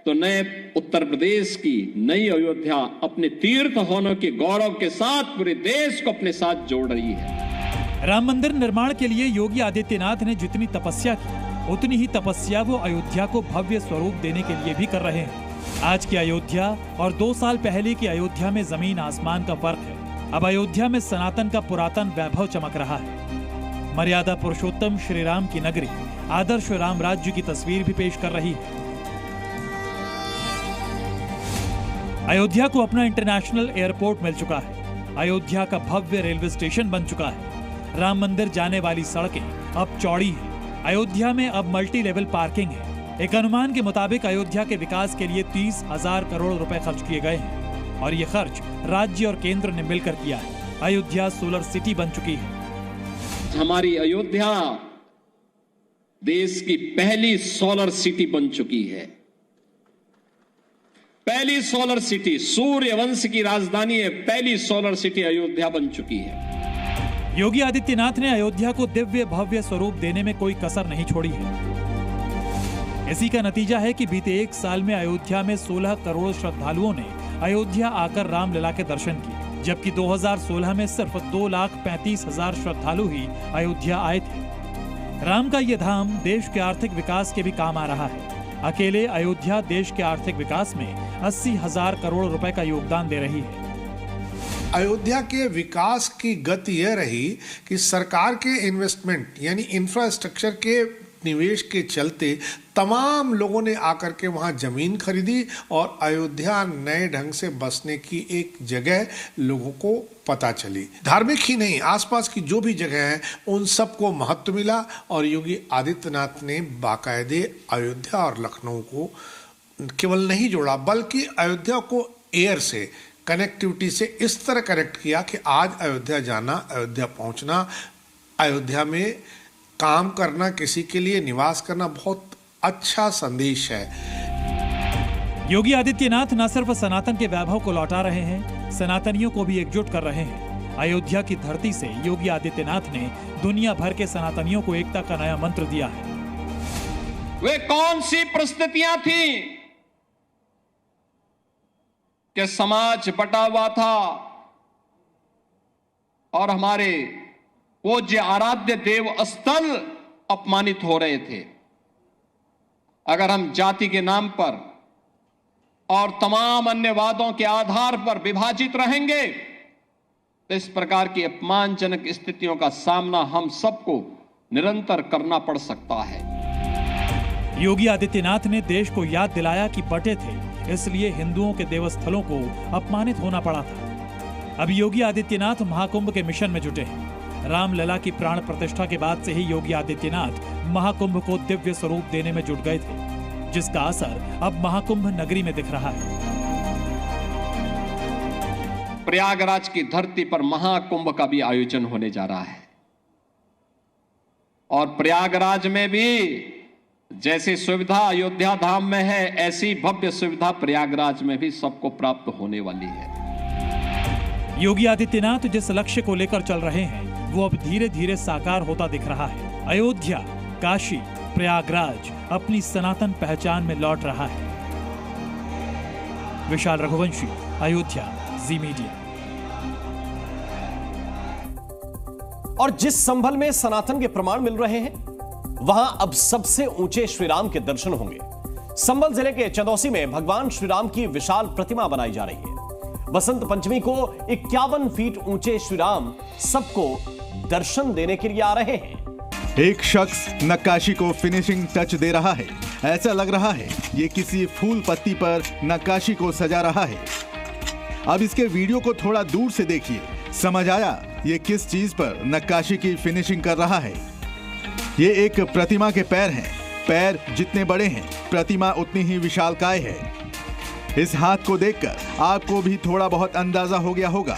तो नए उत्तर प्रदेश की नई अयोध्या अपने तीर्थ होने के गौरव के साथ पूरे देश को अपने साथ जोड़ रही है। राम मंदिर निर्माण के लिए योगी आदित्यनाथ ने जितनी तपस्या की, उतनी ही तपस्या वो अयोध्या को भव्य स्वरूप देने के लिए भी कर रहे हैं। आज की अयोध्या और 2 साल पहले की अयोध्या में जमीन आसमान का फर्क है। अब अयोध्या में सनातन का पुरातन वैभव चमक रहा है। मर्यादा पुरुषोत्तम श्री राम की नगरी आदर्श राम राज्य की तस्वीर भी पेश कर रही है। अयोध्या को अपना इंटरनेशनल एयरपोर्ट मिल चुका है। अयोध्या का भव्य रेलवे स्टेशन बन चुका है। राम मंदिर जाने वाली सड़कें अब चौड़ी हैं। अयोध्या में अब मल्टी लेवल पार्किंग है। एक अनुमान के मुताबिक अयोध्या के विकास के लिए 30,000 करोड़ रुपए खर्च किए गए हैं और ये खर्च राज्य और केंद्र ने मिलकर किया है। अयोध्या सोलर सिटी बन चुकी है। हमारी अयोध्या देश की पहली सोलर सिटी बन चुकी है। पहली सोलर सिटी, सूर्यवंश की राजधानी है, पहली सोलर सिटी अयोध्या बन चुकी है। योगी आदित्यनाथ ने अयोध्या को दिव्य भव्य स्वरूप देने में कोई कसर नहीं छोड़ी है। इसी का नतीजा है कि बीते 1 साल में अयोध्या में 16 करोड़ श्रद्धालुओं ने अयोध्या आकर रामलला के दर्शन किए, जबकि 2016 में सिर्फ 2,35,000 श्रद्धालु ही अयोध्या आए थे। राम का ये धाम देश के आर्थिक विकास के भी काम आ रहा है। अकेले अयोध्या देश के आर्थिक विकास में 80,000 करोड़ रुपए का योगदान दे रही है। अयोध्या के विकास की गति यह रही कि सरकार के इन्वेस्टमेंट यानी इंफ्रास्ट्रक्चर के निवेश के चलते तमाम लोगों ने आकर के वहां जमीन खरीदी और अयोध्या नए ढंग से बसने की एक जगह लोगों को पता चली। धार्मिक ही नहीं, आसपास की जो भी जगह है उन सबको महत्व मिला और योगी आदित्यनाथ ने बाकायदे अयोध्या और लखनऊ को केवल नहीं जोड़ा बल्कि अयोध्या को एयर से कनेक्टिविटी से इस तरह कनेक्ट किया कि आज अयोध्या जाना, अयोध्या पहुंचना, अयोध्या में काम करना, किसी के लिए निवास करना बहुत अच्छा संदेश है। योगी आदित्यनाथ न सिर्फ सनातन के वैभव को लौटा रहे हैं, सनातनियों को भी एकजुट कर रहे हैं। अयोध्या की धरती से योगी आदित्यनाथ ने दुनिया भर के सनातनियों को एकता का नया मंत्र दिया है। वे कौन सी परिस्थितियां थी कि समाज बटा हुआ था और हमारे पूज्य आराध्य देव स्थल अपमानित हो रहे थे। अगर हम जाति के नाम पर और तमाम अन्य वादों के आधार पर विभाजित रहेंगे तो इस प्रकार की अपमानजनक स्थितियों का सामना हम सबको निरंतर करना पड़ सकता है। योगी आदित्यनाथ ने देश को याद दिलाया कि बटे थे, इसलिए हिंदुओं के देवस्थलों को अपमानित होना पड़ा था। अब योगी आदित्यनाथ महाकुंभ के मिशन में जुटे हैं। रामलला की प्राण प्रतिष्ठा के बाद से ही योगी आदित्यनाथ महाकुंभ को दिव्य स्वरूप देने में जुट गए थे, जिसका असर अब महाकुंभ नगरी में दिख रहा है। प्रयागराज की धरती पर महाकुंभ का भी आयोजन होने जा रहा है और प्रयागराज में भी जैसी सुविधा अयोध्या धाम में है, ऐसी भव्य सुविधा प्रयागराज में भी सबको प्राप्त होने वाली है। योगी आदित्यनाथ जिस लक्ष्य को लेकर चल रहे हैं वो अब धीरे धीरे साकार होता दिख रहा है। अयोध्या, काशी, प्रयागराज अपनी सनातन पहचान में लौट रहा है। विशाल रघुवंशी, अयोध्या, जी मीडिया। और जिस संभल में सनातन के प्रमाण मिल रहे हैं, वहां अब सबसे ऊंचे श्री राम के दर्शन होंगे। संभल जिले के चंदौसी में भगवान श्री राम की विशाल प्रतिमा बनाई जा रही है। बसंत पंचमी को 51 फीट ऊंचे श्री राम सबको दर्शन देने के लिए आ रहे हैं। एक शख्स नक्काशी को फिनिशिंग टच दे रहा है। ऐसा लग रहा है ये किसी फूल पत्ती पर नक्काशी को सजा रहा है। अब इसके वीडियो को थोड़ा दूर से देखिए, समझ आया ये किस चीज पर नक्काशी की फिनिशिंग कर रहा है। ये एक प्रतिमा के पैर हैं। पैर जितने बड़े हैं, प्रतिमा उतनी ही विशालकाय है। इस हाथ को देखकर आपको भी थोड़ा बहुत अंदाजा हो गया होगा।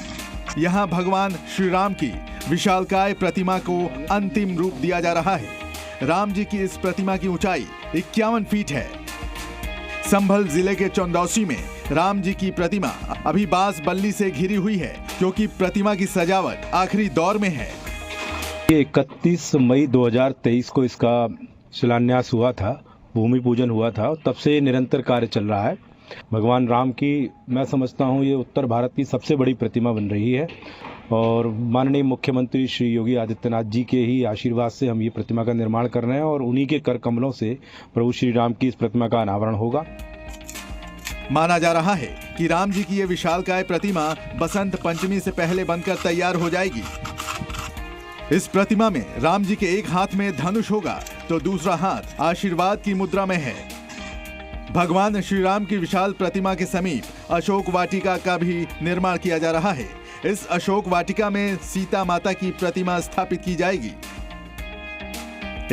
यहाँ भगवान श्री राम की विशालकाय प्रतिमा को अंतिम रूप दिया जा रहा है। राम जी की इस प्रतिमा की ऊंचाई 51 फीट है। संभल जिले के चंदौसी में राम जी की प्रतिमा अभी बांस बल्ली से घिरी हुई है, क्योंकि प्रतिमा की सजावट आखिरी दौर में है। 31 मई 2023 को इसका शिलान्यास हुआ था, भूमि पूजन हुआ था। तब से निरंतर कार्य चल रहा है। भगवान राम की मैं समझता हूँ ये उत्तर भारत की सबसे बड़ी प्रतिमा बन रही है और माननीय मुख्यमंत्री श्री योगी आदित्यनाथ जी के ही आशीर्वाद से हम ये प्रतिमा का निर्माण कर रहे हैं और उन्हीं के कर कमलों से प्रभु श्री राम की इस प्रतिमा का अनावरण होगा। माना जा रहा है कि राम जी की ये विशालकाय प्रतिमा बसंत पंचमी से पहले बनकर तैयार हो जाएगी। इस प्रतिमा में राम जी के एक हाथ में धनुष होगा तो दूसरा हाथ आशीर्वाद की मुद्रा में है। भगवान श्री राम की विशाल प्रतिमा के समीप अशोक वाटिका का भी निर्माण किया जा रहा है। इस अशोक वाटिका में सीता माता की प्रतिमा स्थापित की जाएगी।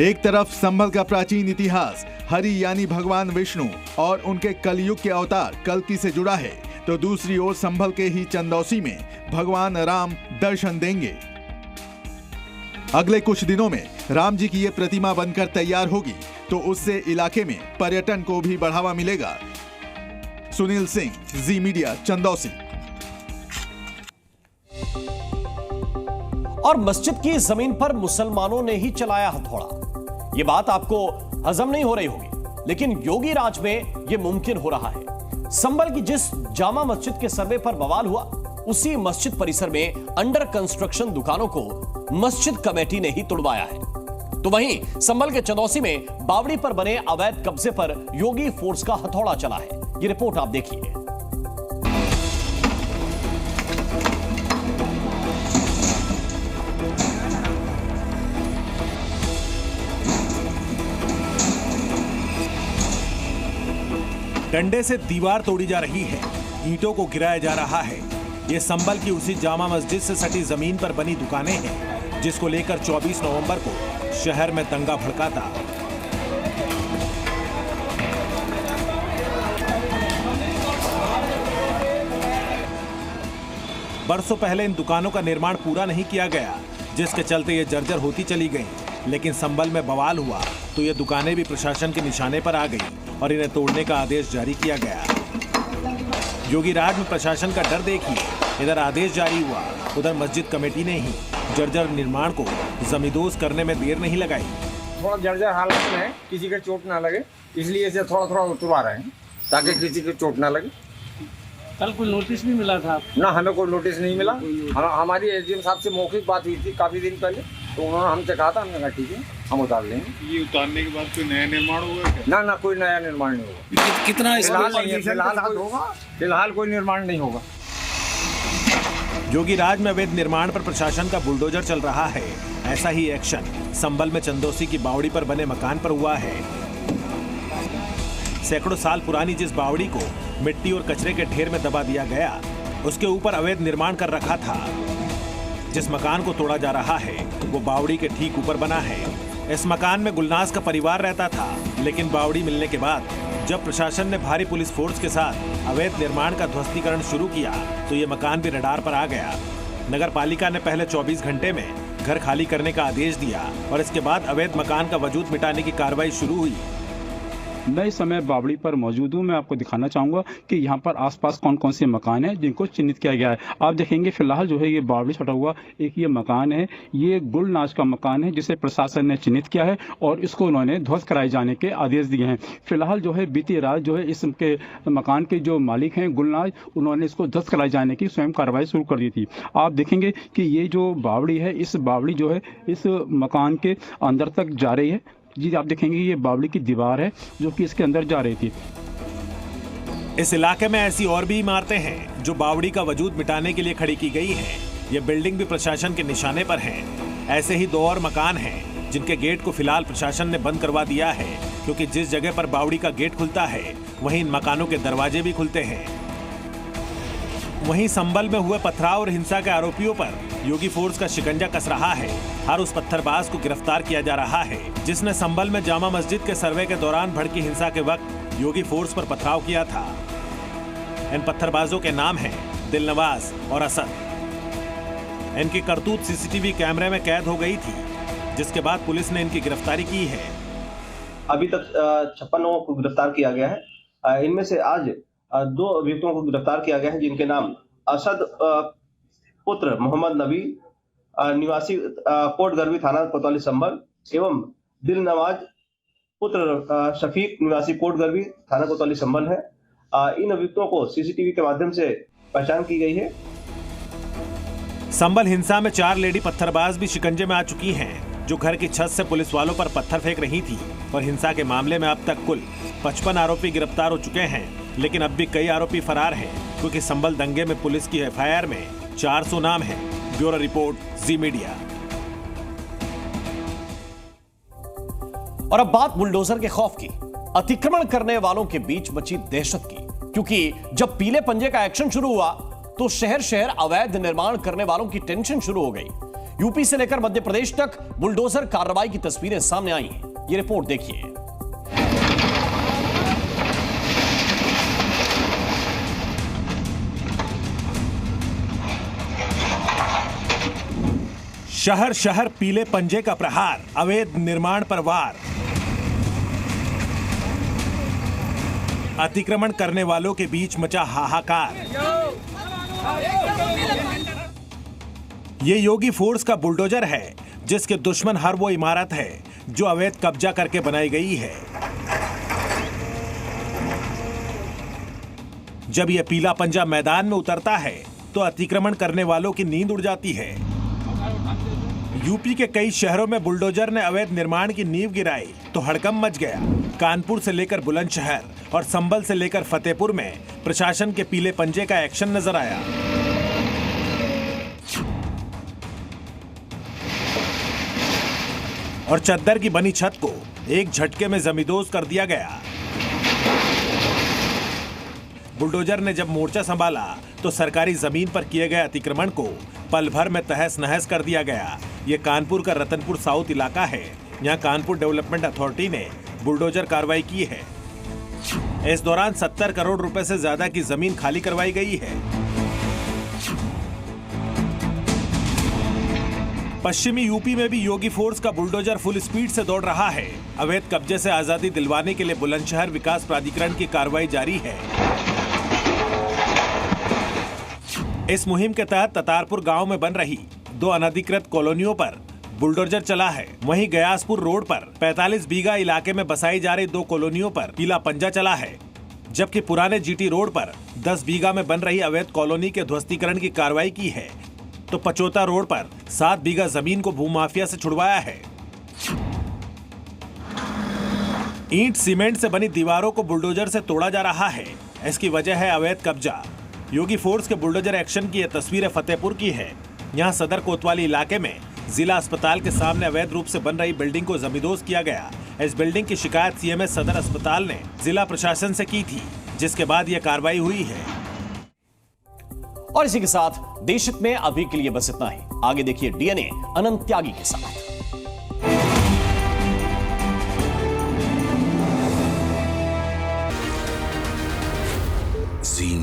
एक तरफ संभल का प्राचीन इतिहास हरि यानी भगवान विष्णु और उनके कलयुग के अवतार कल्कि से जुड़ा है, तो दूसरी ओर संभल के ही चंदौसी में भगवान राम दर्शन देंगे। अगले कुछ दिनों में राम जी की ये प्रतिमा बनकर तैयार होगी तो उससे इलाके में पर्यटन को भी बढ़ावा मिलेगा। सुनील सिंह, जी मीडिया, चंदौसी। और मस्जिद की जमीन पर मुसलमानों ने ही चलाया हथौड़ा। ये बात आपको हजम नहीं हो रही होगी, लेकिन योगी राज में यह मुमकिन हो रहा है। संभल की जिस जामा मस्जिद के सर्वे पर बवाल हुआ, उसी मस्जिद परिसर में अंडर कंस्ट्रक्शन दुकानों को मस्जिद कमेटी ने ही तुड़वाया है। तो वहीं संभल के चंदौसी में बावड़ी पर बने अवैध कब्जे पर योगी फोर्स का हथौड़ा चला है। ये रिपोर्ट आप देखिए। डंडे से दीवार तोड़ी जा रही है, ईंटों को गिराया जा रहा है। ये संभल की उसी जामा मस्जिद से सटी जमीन पर बनी दुकानें हैं, जिसको लेकर 24 नवंबर को शहर में दंगा भड़का था। बरसों पहले इन दुकानों का निर्माण पूरा नहीं किया गया, जिसके चलते ये जर्जर होती चली गईं। लेकिन संभल में बवाल हुआ तो ये दुकानें भी प्रशासन के निशाने पर आ गईं और इन्हें तोड़ने का आदेश जारी किया गया। योगी राज में प्रशासन का डर देखिए, इधर आदेश जारी हुआ, उधर मस्जिद कमेटी ने ही जर्जर निर्माण को जमींदोज करने में देर नहीं लगाई। थोड़ा जर्जर हालत में है, किसी के चोट ना लगे, इसलिए इसे थोड़ा थोड़ा उतरवा रहे हैं ताकि किसी के चोट ना लगे। कल कोई नोटिस नहीं मिला था? ना, हमें कोई नोटिस नहीं मिला। हमारी एसडीएम साहब से मौखिक बात हुई थी काफी दिन पहले, तो उन्होंने हमसे कहा था, हमने कहा ठीक है हम उतार लेंगे। ये उतारने के बाद कोई नया निर्माण होगा क्या? ना ना, कोई नया निर्माण नहीं होगा। कितना फिलहाल कोई निर्माण नहीं होगा। योगी राज में अवैध निर्माण पर प्रशासन का बुलडोजर चल रहा है। ऐसा ही एक्शन संभल में चंदौसी की बावड़ी पर बने मकान पर हुआ है। सैकड़ों साल पुरानी जिस बावड़ी को मिट्टी और कचरे के ढेर में दबा दिया गया, उसके ऊपर अवैध निर्माण कर रखा था। जिस मकान को तोड़ा जा रहा है वो बावड़ी के ठीक ऊपर बना है। इस मकान में गुलनाज का परिवार रहता था, लेकिन बावड़ी मिलने के बाद जब प्रशासन ने भारी पुलिस फोर्स के साथ अवैध निर्माण का ध्वस्तीकरण शुरू किया तो ये मकान भी रडार पर आ गया। नगर पालिका ने पहले 24 घंटे में घर खाली करने का आदेश दिया और इसके बाद अवैध मकान का वजूद मिटाने की कार्रवाई शुरू हुई। मैं इस समय बावड़ी पर मौजूद हूँ। मैं आपको दिखाना चाहूँगा कि यहाँ पर आसपास कौन कौन से मकान हैं जिनको चिन्हित किया गया है। आप देखेंगे फिलहाल जो है ये बावड़ी छटा हुआ एक ये मकान है, ये गुलनाज का मकान है जिसे प्रशासन ने चिन्हित किया है और इसको उन्होंने ध्वस्त कराए जाने के आदेश दिए हैं। फिलहाल जो है बीती रात जो है इसके मकान के जो मालिक हैं गुलनाज, उन्होंने इसको ध्वस्त कराए जाने की स्वयं कार्रवाई शुरू कर दी थी। आप देखेंगे कि ये जो बावड़ी है, इस बावड़ी जो है इस मकान के अंदर तक जा रही है। जी आप देखेंगे ये बावड़ी की दीवार है जो कि इसके अंदर जा रही थी। इस इलाके में ऐसी और भी इमारतें हैं जो बावड़ी का वजूद मिटाने के लिए खड़ी की गई हैं। ये बिल्डिंग भी प्रशासन के निशाने पर हैं। ऐसे ही 2 और मकान हैं जिनके गेट को फिलहाल प्रशासन ने बंद करवा दिया है, क्योंकि जिस जगह पर बावड़ी का गेट खुलता है वहीं इन मकानों के दरवाजे भी खुलते हैं। वहीं संभल में हुए पथराव और हिंसा के आरोपियों पर योगी फोर्स का शिकंजा कस रहा है। हर उस पत्थरबाज को गिरफ्तार किया जा रहा है जिसने संभल में जामा मस्जिद के सर्वे के दौरान भड़की हिंसा के वक्त योगी फोर्स पर पथराव किया था। इन पत्थरबाजों के नाम हैं दिलनवाज और असद। इनकी करतूत सीसीटीवी कैमरे में कैद हो गई थी, जिसके बाद पुलिस ने इनकी गिरफ्तारी की है। अभी तक 56 लोगों को गिरफ्तार किया गया है। इनमें से आज 2 अभियुक्तों को गिरफ्तार किया गया है जिनके नाम असद पुत्र मोहम्मद नबी निवासी कोटगरवी थाना कोतवाली संभल एवं दिलनवाज पुत्र शफीक निवासी कोटगरवी थाना कोतवाली संभल है। इन अभियुक्तों को सीसीटीवी के माध्यम से पहचान की गई है। संभल हिंसा में 4 लेडी पत्थरबाज भी शिकंजे में आ चुकी हैं, जो घर की छत से पुलिस वालों पर पत्थर फेंक रही थी। और हिंसा के मामले में अब तक कुल 55 आरोपी गिरफ्तार हो चुके हैं, लेकिन अब भी कई आरोपी फरार हैं, क्योंकि संभल दंगे में पुलिस की एफआईआर में 400 नाम है। ब्यूरो रिपोर्ट, जी मीडिया। और अब बात बुलडोजर के खौफ की। अतिक्रमण करने वालों के बीच मची दहशत की, क्योंकि जब पीले पंजे का एक्शन शुरू हुआ तो शहर शहर अवैध निर्माण करने वालों की टेंशन शुरू हो गई। यूपी से लेकर मध्य प्रदेश तक बुलडोजर कार्रवाई की तस्वीरें सामने आई हैं। ये रिपोर्ट देखिए। शहर शहर पीले पंजे का प्रहार, अवैध निर्माण पर वार। अतिक्रमण करने वालों के बीच मचा हाहाकार। ये योगी फोर्स का बुलडोजर है, जिसके दुश्मन हर वो इमारत है जो अवैध कब्जा करके बनाई गई है। जब यह पीला पंजा मैदान में उतरता है तो अतिक्रमण करने वालों की नींद उड़ जाती है। यूपी के कई शहरों में बुलडोजर ने अवैध निर्माण की नींव गिराई तो हड़कंप मच गया। कानपुर से लेकर बुलंदशहर और संभल से लेकर फतेहपुर में प्रशासन के पीले पंजे का एक्शन नजर आया। और चद्दर की बनी छत को एक झटके में जमींदोज कर दिया गया। बुलडोजर ने जब मोर्चा संभाला तो सरकारी जमीन पर किए गए अतिक्रमण को पल भर में तहस नहस कर दिया गया। ये कानपुर का रतनपुर साउथ इलाका है। यहाँ कानपुर डेवलपमेंट अथॉरिटी ने बुलडोजर कार्रवाई की है। इस दौरान 70 करोड़ रुपए से ज्यादा की जमीन खाली करवाई गई है। पश्चिमी यूपी में भी योगी फोर्स का बुलडोजर फुल स्पीड से दौड़ रहा है। अवैध कब्जे से आजादी दिलवाने के लिए बुलंदशहर विकास प्राधिकरण की कार्रवाई जारी है। इस मुहिम के तहत ततारपुर गांव में बन रही 2 अनधिकृत कॉलोनियों पर बुलडोजर चला है। वहीं गयासपुर रोड पर 45 बीघा इलाके में बसाई जा रही 2 कॉलोनियों पर पीला पंजा चला है, जबकि पुराने जीटी रोड पर 10 बीघा में बन रही अवैध कॉलोनी के ध्वस्तीकरण की कार्रवाई की है। तो पचोता रोड पर 7 बीघा जमीन को भूमाफिया से छुड़वाया है। ईंट सीमेंट से बनी दीवारों को बुलडोजर से तोड़ा जा रहा है। इसकी वजह है अवैध कब्जा। योगी फोर्स के बुलडोजर एक्शन की यह तस्वीरें फतेहपुर की है। यहाँ सदर कोतवाली इलाके में जिला अस्पताल के सामने अवैध रूप से बन रही बिल्डिंग को जमींदोज किया गया। इस बिल्डिंग की शिकायत सीएमएस सदर अस्पताल ने जिला प्रशासन से की थी, जिसके बाद यह कार्रवाई हुई है। और इसी के साथ देश हित में अभी के लिए बस इतना ही। आगे देखिए डीएनए अनंत त्यागी के साथ। जी